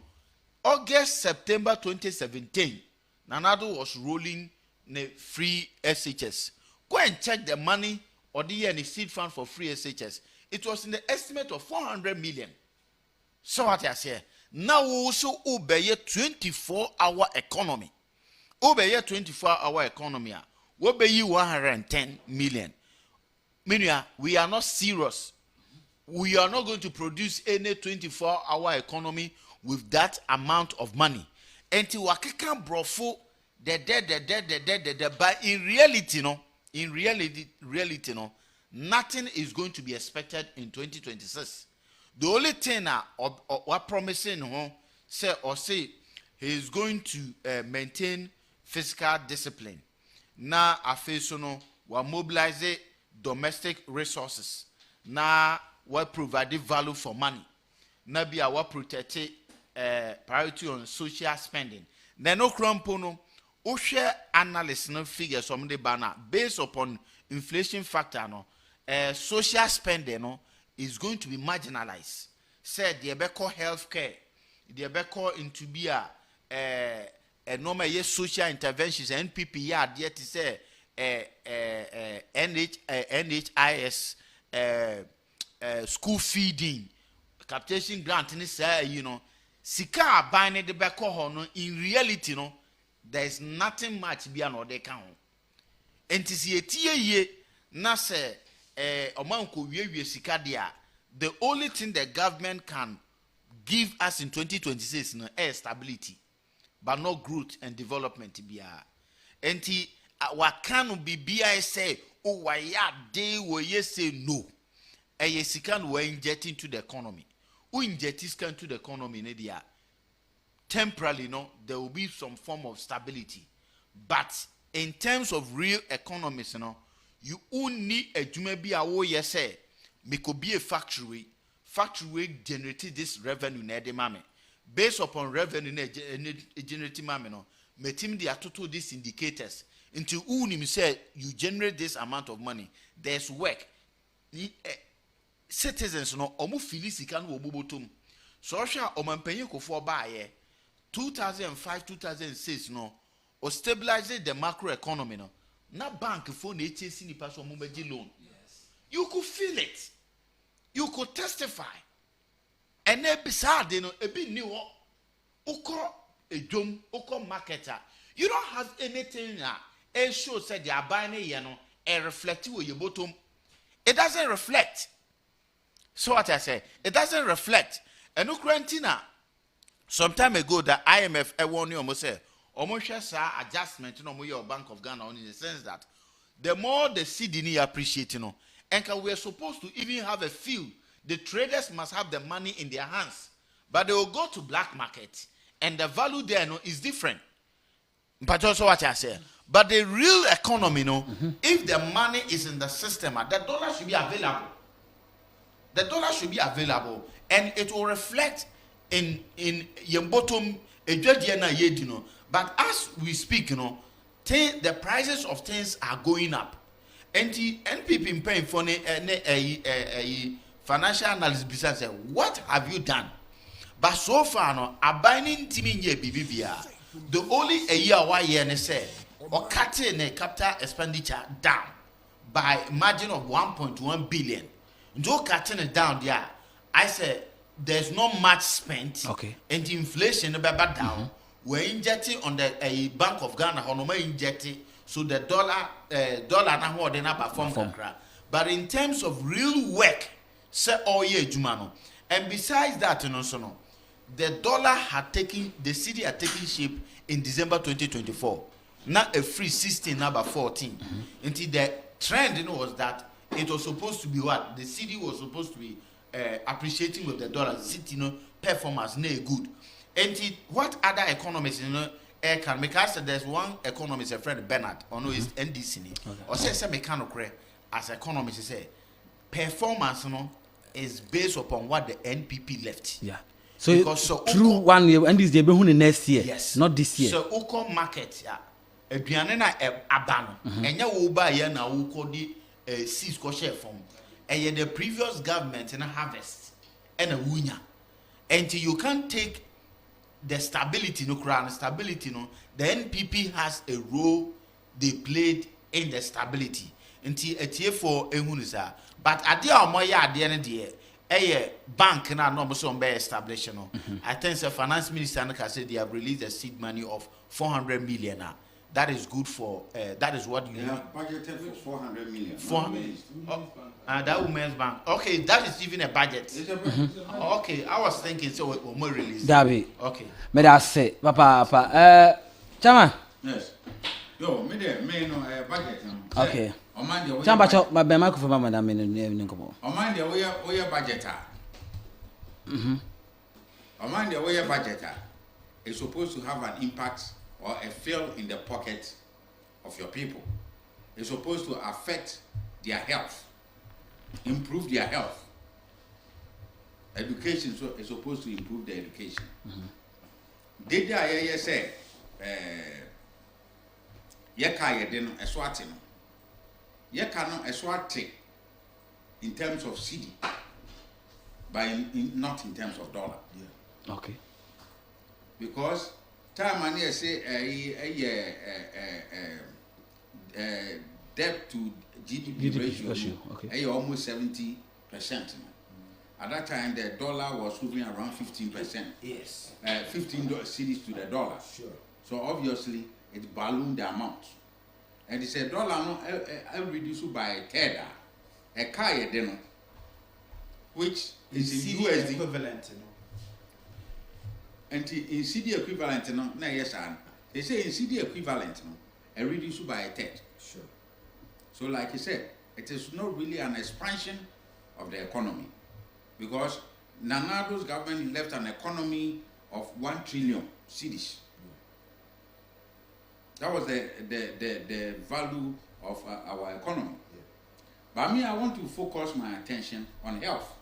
August September 2017 Nanado was rolling the free SHS. Go and check the money or the year seed fund for free SHS. It was in the estimate of 400 million. So what I say, now also obey 24-hour economy. Obey 24-hour economy. Obey 110 million. Meaning we are not serious. We are not going to produce any 24-hour economy with that amount of money. Until wakika brofo the but in reality no, nothing is going to be expected in 2026. The only thing what promising say he is going to maintain fiscal discipline. Now afeso no we mobilize domestic resources. Now we provide value for money. Now be our protect priority on social spending. Then no crumpo no share analyst no figures from the banner based upon inflation factor no social spending no is going to be marginalized. Said the Ebeko healthcare, the Ebeko into be a normal social interventions NPP yeah there to say NHIS school feeding capitation grant and say sika buying the Beko hono in reality no there is nothing much beyond what they count. And to see a tia na say omanko wie sika dia. The only thing the government can give us in 2026 no air stability, but not growth and development bia. And what can be bia say oh why ya day wo ye say no. Sika no inject into the economy. Who inject this into the economy ne dia. Temporarily, no, there will be some form of stability. But in terms of real economics, you only a jumebi awo yese, me could be a factory generated this revenue ne de mame. Based upon revenue ne generating mame no, me team the atoto these indicators. Until unim say you generate this amount of money, there's work. Citizens no omu filisika no obobotom. So sha omanpenye kofo ba ye 2005-2006 no or stabilize the macro economy no na bank for na chase ni pass omo beji loan. Yes. You could feel it. You could testify. And e beside no ebi ni wo ukọ ejom ukọ marketer. You don't have anything that show said they are buying here no and reflect with your bottom. It doesn't reflect. So what I say, it doesn't reflect. And Ukraine some time ago, the IMF warned you almost say, almost adjustment no more Bank of Ghana in the sense that the more the CDN appreciate and we are supposed to even have a feel. The traders must have the money in their hands, but they will go to black market and the value there is different. But also what I say, but the real economy if the money is in the system, the dollar should be available. The dollar should be available, and it will reflect in your bottom but as we speak, the prices of things are going up. And the NPP paying for a financial analyst business say, what have you done? But so far no abiding teaming ye BBBR. The only a year why ye say or cutting a capital expenditure down by margin of 1.1 billion. Joe cutting it down there. I said there's not much spent. Okay. And the inflation back down. We're injecting on the Bank of Ghana. How no injecting so the dollar now what they not perform. But in terms of real work, say all year Jumano. And besides that, the dollar had taken the city had taken shape in December 2024. Now a free 16 number 14. Until the trend was that it was supposed to be what the city was supposed to be appreciating with the dollar. The city performance good. And what other economists can make us there's one economist, a friend Bernard, or no is NDC or say some mechanical as economists say performance is based upon what the NPP left. Yeah. So, through 1 year and this they be next year. Yes. Not this year. So Uko market, aduane na aba no enya wo ba ye na wo kodi seeds ko share from the previous government in a harvest and a wunya until you can't take the stability no crown stability no the NPP has a role they played in the stability until a for ehunisa but ade a mo ya ade ne de bank na no so be established no I think the finance minister said they have released a seed money of 400 million now. That is good for that is what you have budgeted for 400 million. That Women's Bank. Okay, that is even a budget. Okay, I was thinking so we more release. Dabi. Okay. Me da say, papa. Chama. Yes. Yo, me no budget. Okay. Chama cho, ma be microphone madam me ni ko. Oman de we budget. Oman de we budget is supposed to have an impact or a fill in the pocket of your people. It's supposed to affect their health, improve their health. Education is supposed to improve their education. Did I say, Yeka yedin eswati no. Yeka no eswati in terms of cedi, but not in terms of dollar. Yeah. Okay. Because time and here say debt to GDP ratio okay. Almost 70%. At that time, the dollar was moving around 15%. Yes. 15 cedis to the dollar. Sure. So obviously, it ballooned the amount. And it's a dollar reduced by a third. A kaya deno, which is in USD equivalent. And in CD equivalent, no, yes, they say in CD equivalent, no, a reduced by a third. Sure. So, like I said, it is not really an expansion of the economy because Nanado's government left an economy of 1 trillion cedis. That was the value of our economy. But me, I want to focus my attention on health.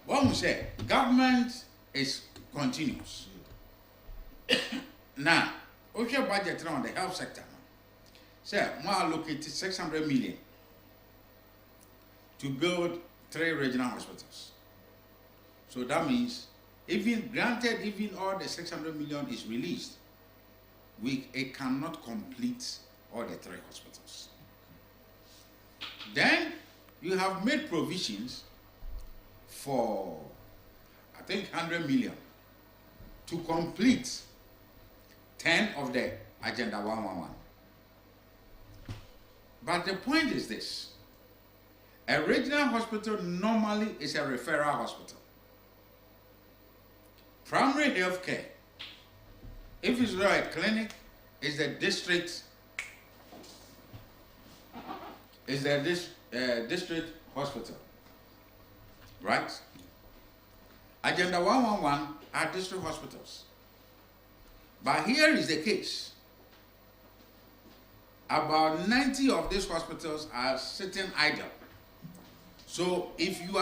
One will say, government is continuous. Now, what's your budget on the health sector? Say, more allocated 600 million to build 3 regional hospitals. So that means, even all the 600 million is released, it cannot complete all the 3 hospitals. Then you have made provisions for, I think, 100 million to complete 10 of the Agenda 111. But the point is this. A regional hospital normally is a referral hospital. Primary health care, if it's not a clinic, is the district district hospital, right? Agenda 111 are district hospitals. But here is the case. About 90 of these hospitals are sitting idle. So if you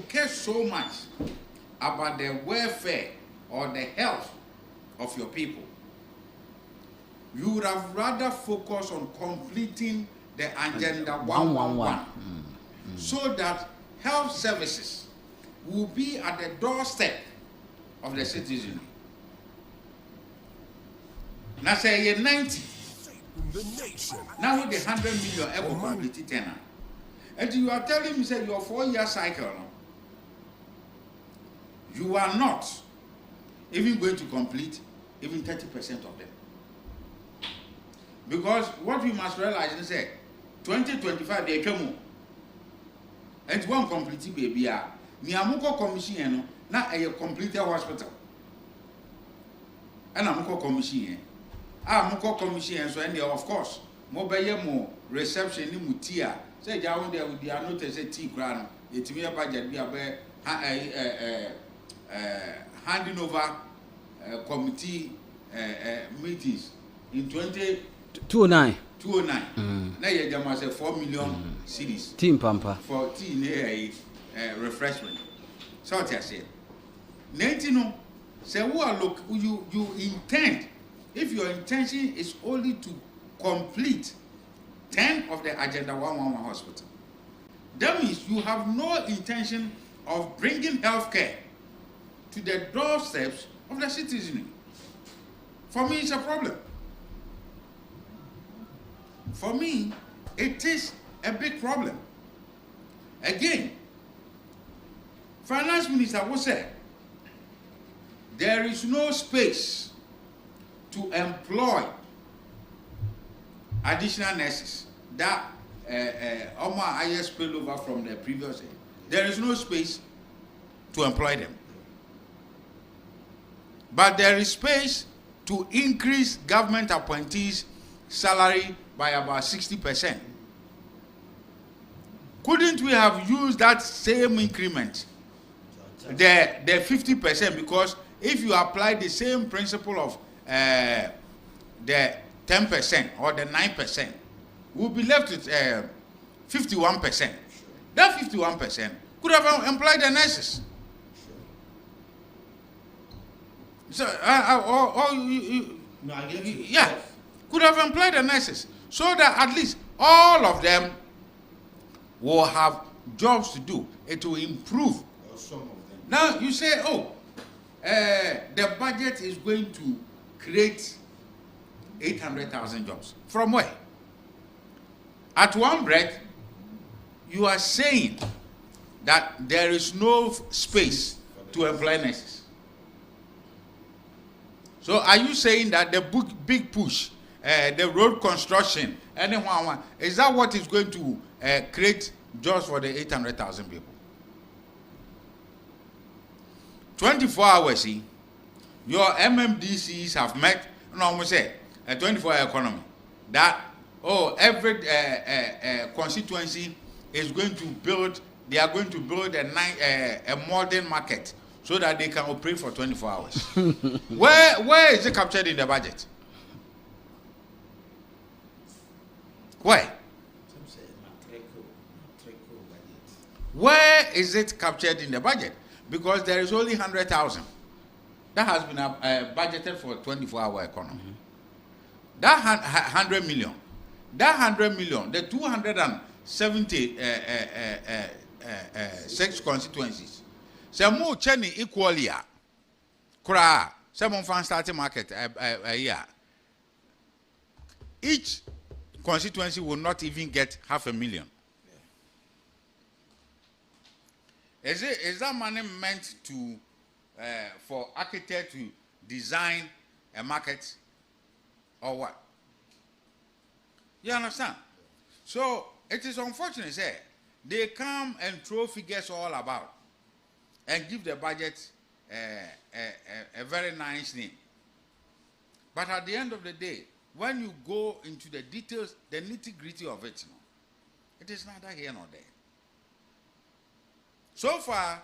care so much about the welfare or the health of your people, you would have rather focused on completing the Agenda 111 so that health services will be at the doorstep of the citizen. Now say you're 90. Now with the 100 million ever completed tenor. And you are telling me say your 4-year cycle, you are not even going to complete even 30% of them. Because what we must realize is that 2025 they come and one complete baby ni amuko commission na a completed hospital. And amuko commission amuko commission so and of course mo reception ni mutia say ja won there with the notice tea crown etimi budget bi handing over committee meetings in 209. Now you just say 4 million cedis. Team Pampa. For tea refreshment. So what I say. Nentino say who are look you intend if your intention is only to complete 10 of the Agenda 111 hospital, that means you have no intention of bringing healthcare to the doorsteps of the citizenry. For me, it's a problem. For me, it is a big problem. Again, Finance Minister will say there is no space to employ additional nurses. That Omar IS spillover from the previous year. There is no space to employ them. But there is space to increase government appointees' salary by about 60%. Couldn't we have used that same increment, the 50%, because if you apply the same principle of the 10% or the 9%, we'll be left with 51%. That 51% could have employed the nurses. So, could have employed the nurses so that at least all of them will have jobs to do. It will improve. Or some of them. Now you say, the budget is going to create 800,000 jobs. From where? At one breath, you are saying that there is no space to employ nurses. So are you saying that the big push, the road construction, anyone, is that what is going to create jobs for the 800,000 people? 24 hours, see, your MMDCs have met, no, we say, a 24-hour economy. That, every constituency is going to build, they are going to build a modern market so that they can operate for 24 hours. Where is it captured in the budget? Where? Where is it captured in the budget? Because there is only 100,000 that has been budgeted for 24-hour economy. That 100 million, the 276 constituencies. Some more churning equally. Kra, some fan starting market a year. Each constituency will not even get 500,000. Is that money meant to for architects to design a market or what? You understand? So it is unfortunate, say they come and throw figures all about and give the budget a very nice name. But at the end of the day, when you go into the details, the nitty-gritty of it, it is neither here nor there. So far,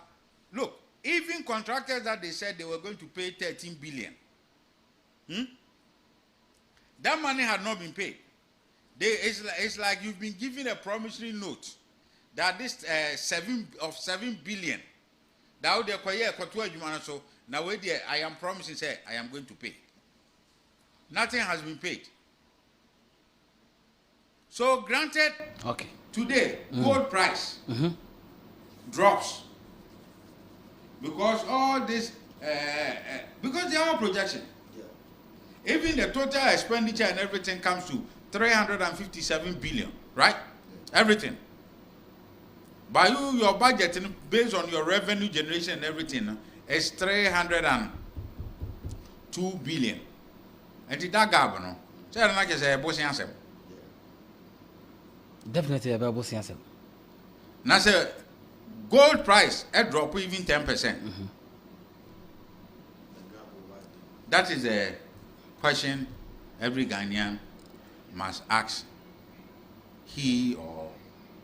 look, even contractors that they said they were going to pay 13 billion, that money had not been paid. It's like you've been given a promissory note that this 7 billion, that so now I am promising, say I am going to pay. Nothing has been paid. So granted, today gold price drops because all this because they are projection. Even the total expenditure and everything comes to 357 billion, right? Everything. By your budget based on your revenue generation and everything is 302 billion. And that gap, no. So I don't like to say bossy answer. Definitely a bossy answer. Now say gold price a drop even 10%. That is a question every Ghanaian must ask he or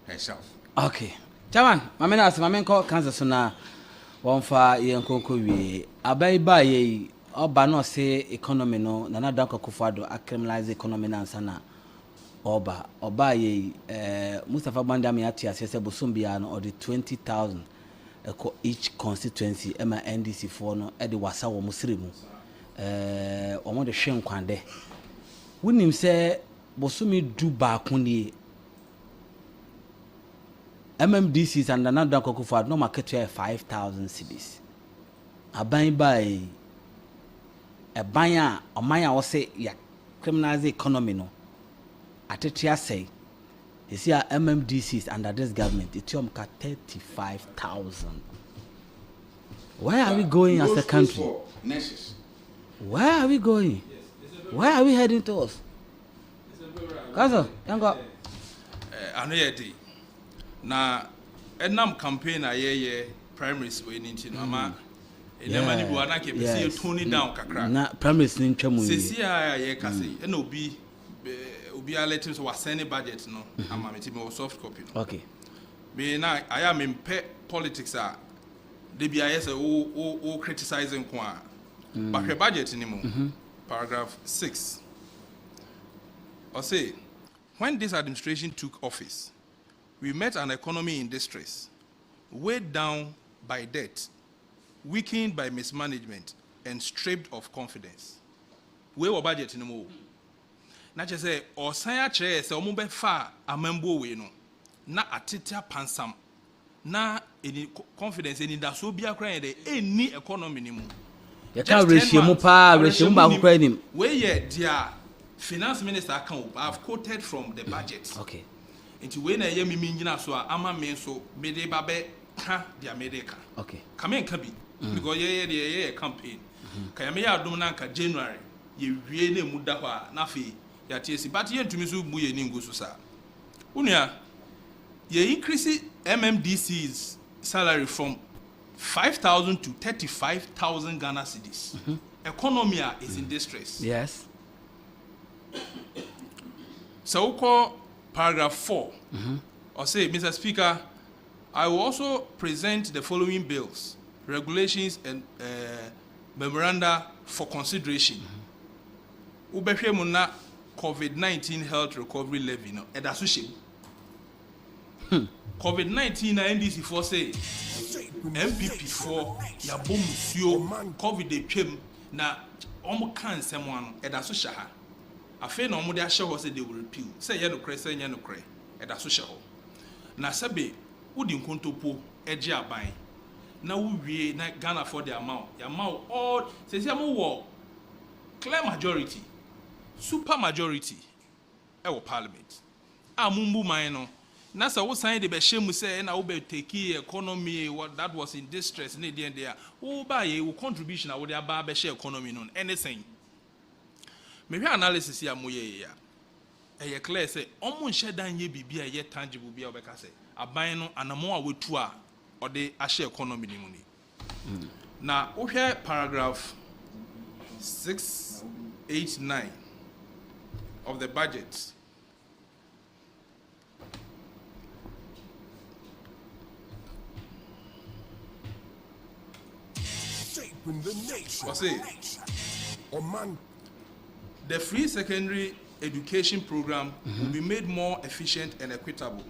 herself. Okay. Chairman, my call Kansas na one for Yankonko we Abaiba ye Oba no say economy no Nana Danko Kufado criminalize economy na sana Oba ye Mustafa Bandami Atia says Busumbia no or the 20,000 each constituency Emma NDC for no Edi Wasa wo Muslimu omo de hwe nkwande wonim se bosumi du ba kuni MMDCs and another kokofo no market 5,000 cedis aban by a banya or maya or say ya criminalize the economy no atetia say you see our MMDCs under this government it yom ka 35,000. Where are we going as a country? Where are we going? Where are we heading towards? Kazo, yango ano ye di na enam campaign ayeye primaries we ni ntino ama enema ni buana ke be see tone down kakra na primaries ni ntwamu yi sesi aye kase na obi alert so was send budget no ama meti me soft copy no okay me na aya me mpe politics a de bia yes o criticizing kwa but the budget ni mo paragraph 6 or say when this administration took office we met an economy in distress weighed down by debt weakened by mismanagement and stripped of confidence we were budget ni mo na che say osan a kire say omo be fa amambo we no na atetia pansam na any confidence any da so bia kran de any economy ni mu ya ka ratio mu pa ratio mu ba ko kran nim we ye dia finance minister account I've quoted from the budget okay into we na ye mimi ngina so ama me so me de ba be ka dia medica okay come can be because ye campaign ka ya me ya dum na ka January ye wie na mu da ho na fe ya tiesi but ye ntumi so bu ye ni ngusu sa unua ye increase MMDC's salary from 5,000 to 35,000 Ghana cedis. Economy is in distress. Yes. So we call paragraph 4. Or say, Mr. Speaker, I will also present the following bills, regulations, and memoranda for consideration. Ubehwe muna COVID-19 health recovery levy no edasushim. COVID-19 na NDC for say MPP for ya bomusio COVID de twem na omo kan nsem ano edaso hye ha afi na omo de ahye ho say they will repeal say ye no kre say ye no kre edaso hye ho na sebe udi nkontopo eje aban na wuwie na Ghana for the amount all say am wo clear majority super majority e wo parliament amumbu man no na so wo sign the be shemu say na wo be take economy what that was in distress na there wo ba ye wo contribution na wo dey aba be share economy no anything me hwe analysis ya moye ya e clear say omo nhye dan ye bibia ye tangible bia obeka say aban no anamo a wetu a ode a share economy ni mu ni na wo hwe paragraph 6, 8, 9 of the budget. What's it? The free secondary education program will be made more efficient and equitable,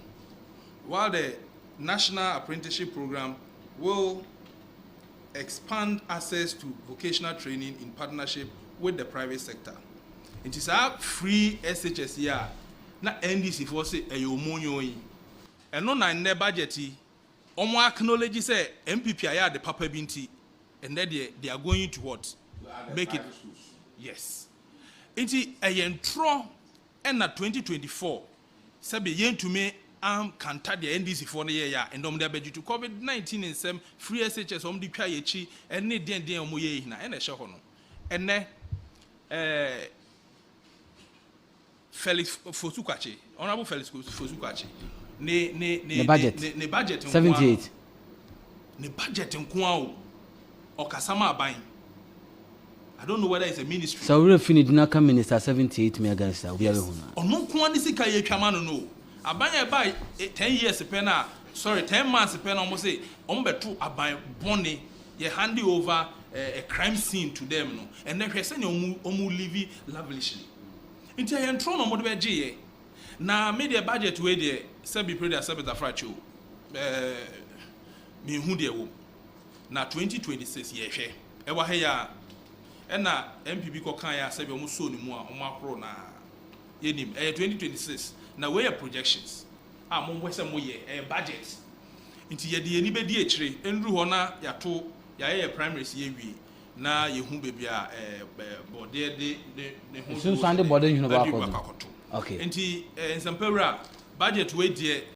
while the national apprenticeship program will expand access to vocational training in partnership with the private sector. It is our free SHS here. Na NDC for say ayomonyo and no na ne budget omo acknowledge say MPP aya the papa binti and then they are going to what make it schools. Yes inti ayentro and na 2024 sabe yentume am kanta the NDC for the year and dom dey budget to COVID-19 in some free SHS om di twa yechi and ne den omo ye hina and e hye ho no and ne Felix Fosukwache, Honorable Felix Fosukwache, ne budget 78. Ne budget in Kwao or Kasama Abain. I don't know whether it's a ministry. So we finished Dinaka Minister 78 against we are or no Kwanisika ye Kamano no. Abanya by 10 years pena, sorry, 10 months pena almost say Ombetu Abai Bonnie, ye handy over a crime scene to them no, and then send omu live lavishly. Inti ya ntro no modebe gye na media budget we de sabi prayer sabi da fracho me hu de wo na 2026 ye hwe e wa he ya ɛna MPP kɔ kan ya sɛ bi ɔmo so ne mu a ɔmo akoro na yenim 2026 na we are projections a mo sɛ mo yɛ budget nti yɛde yɛni bɛdi akyire nduru hɔ na yɛato yɛayɛ primaries yɛwie na yɛhu baabi a bɔdeɛ de ne ho sunsun de bɔdeɛ nhunu baako okay nti nsɛmpɛwura budget we deɛ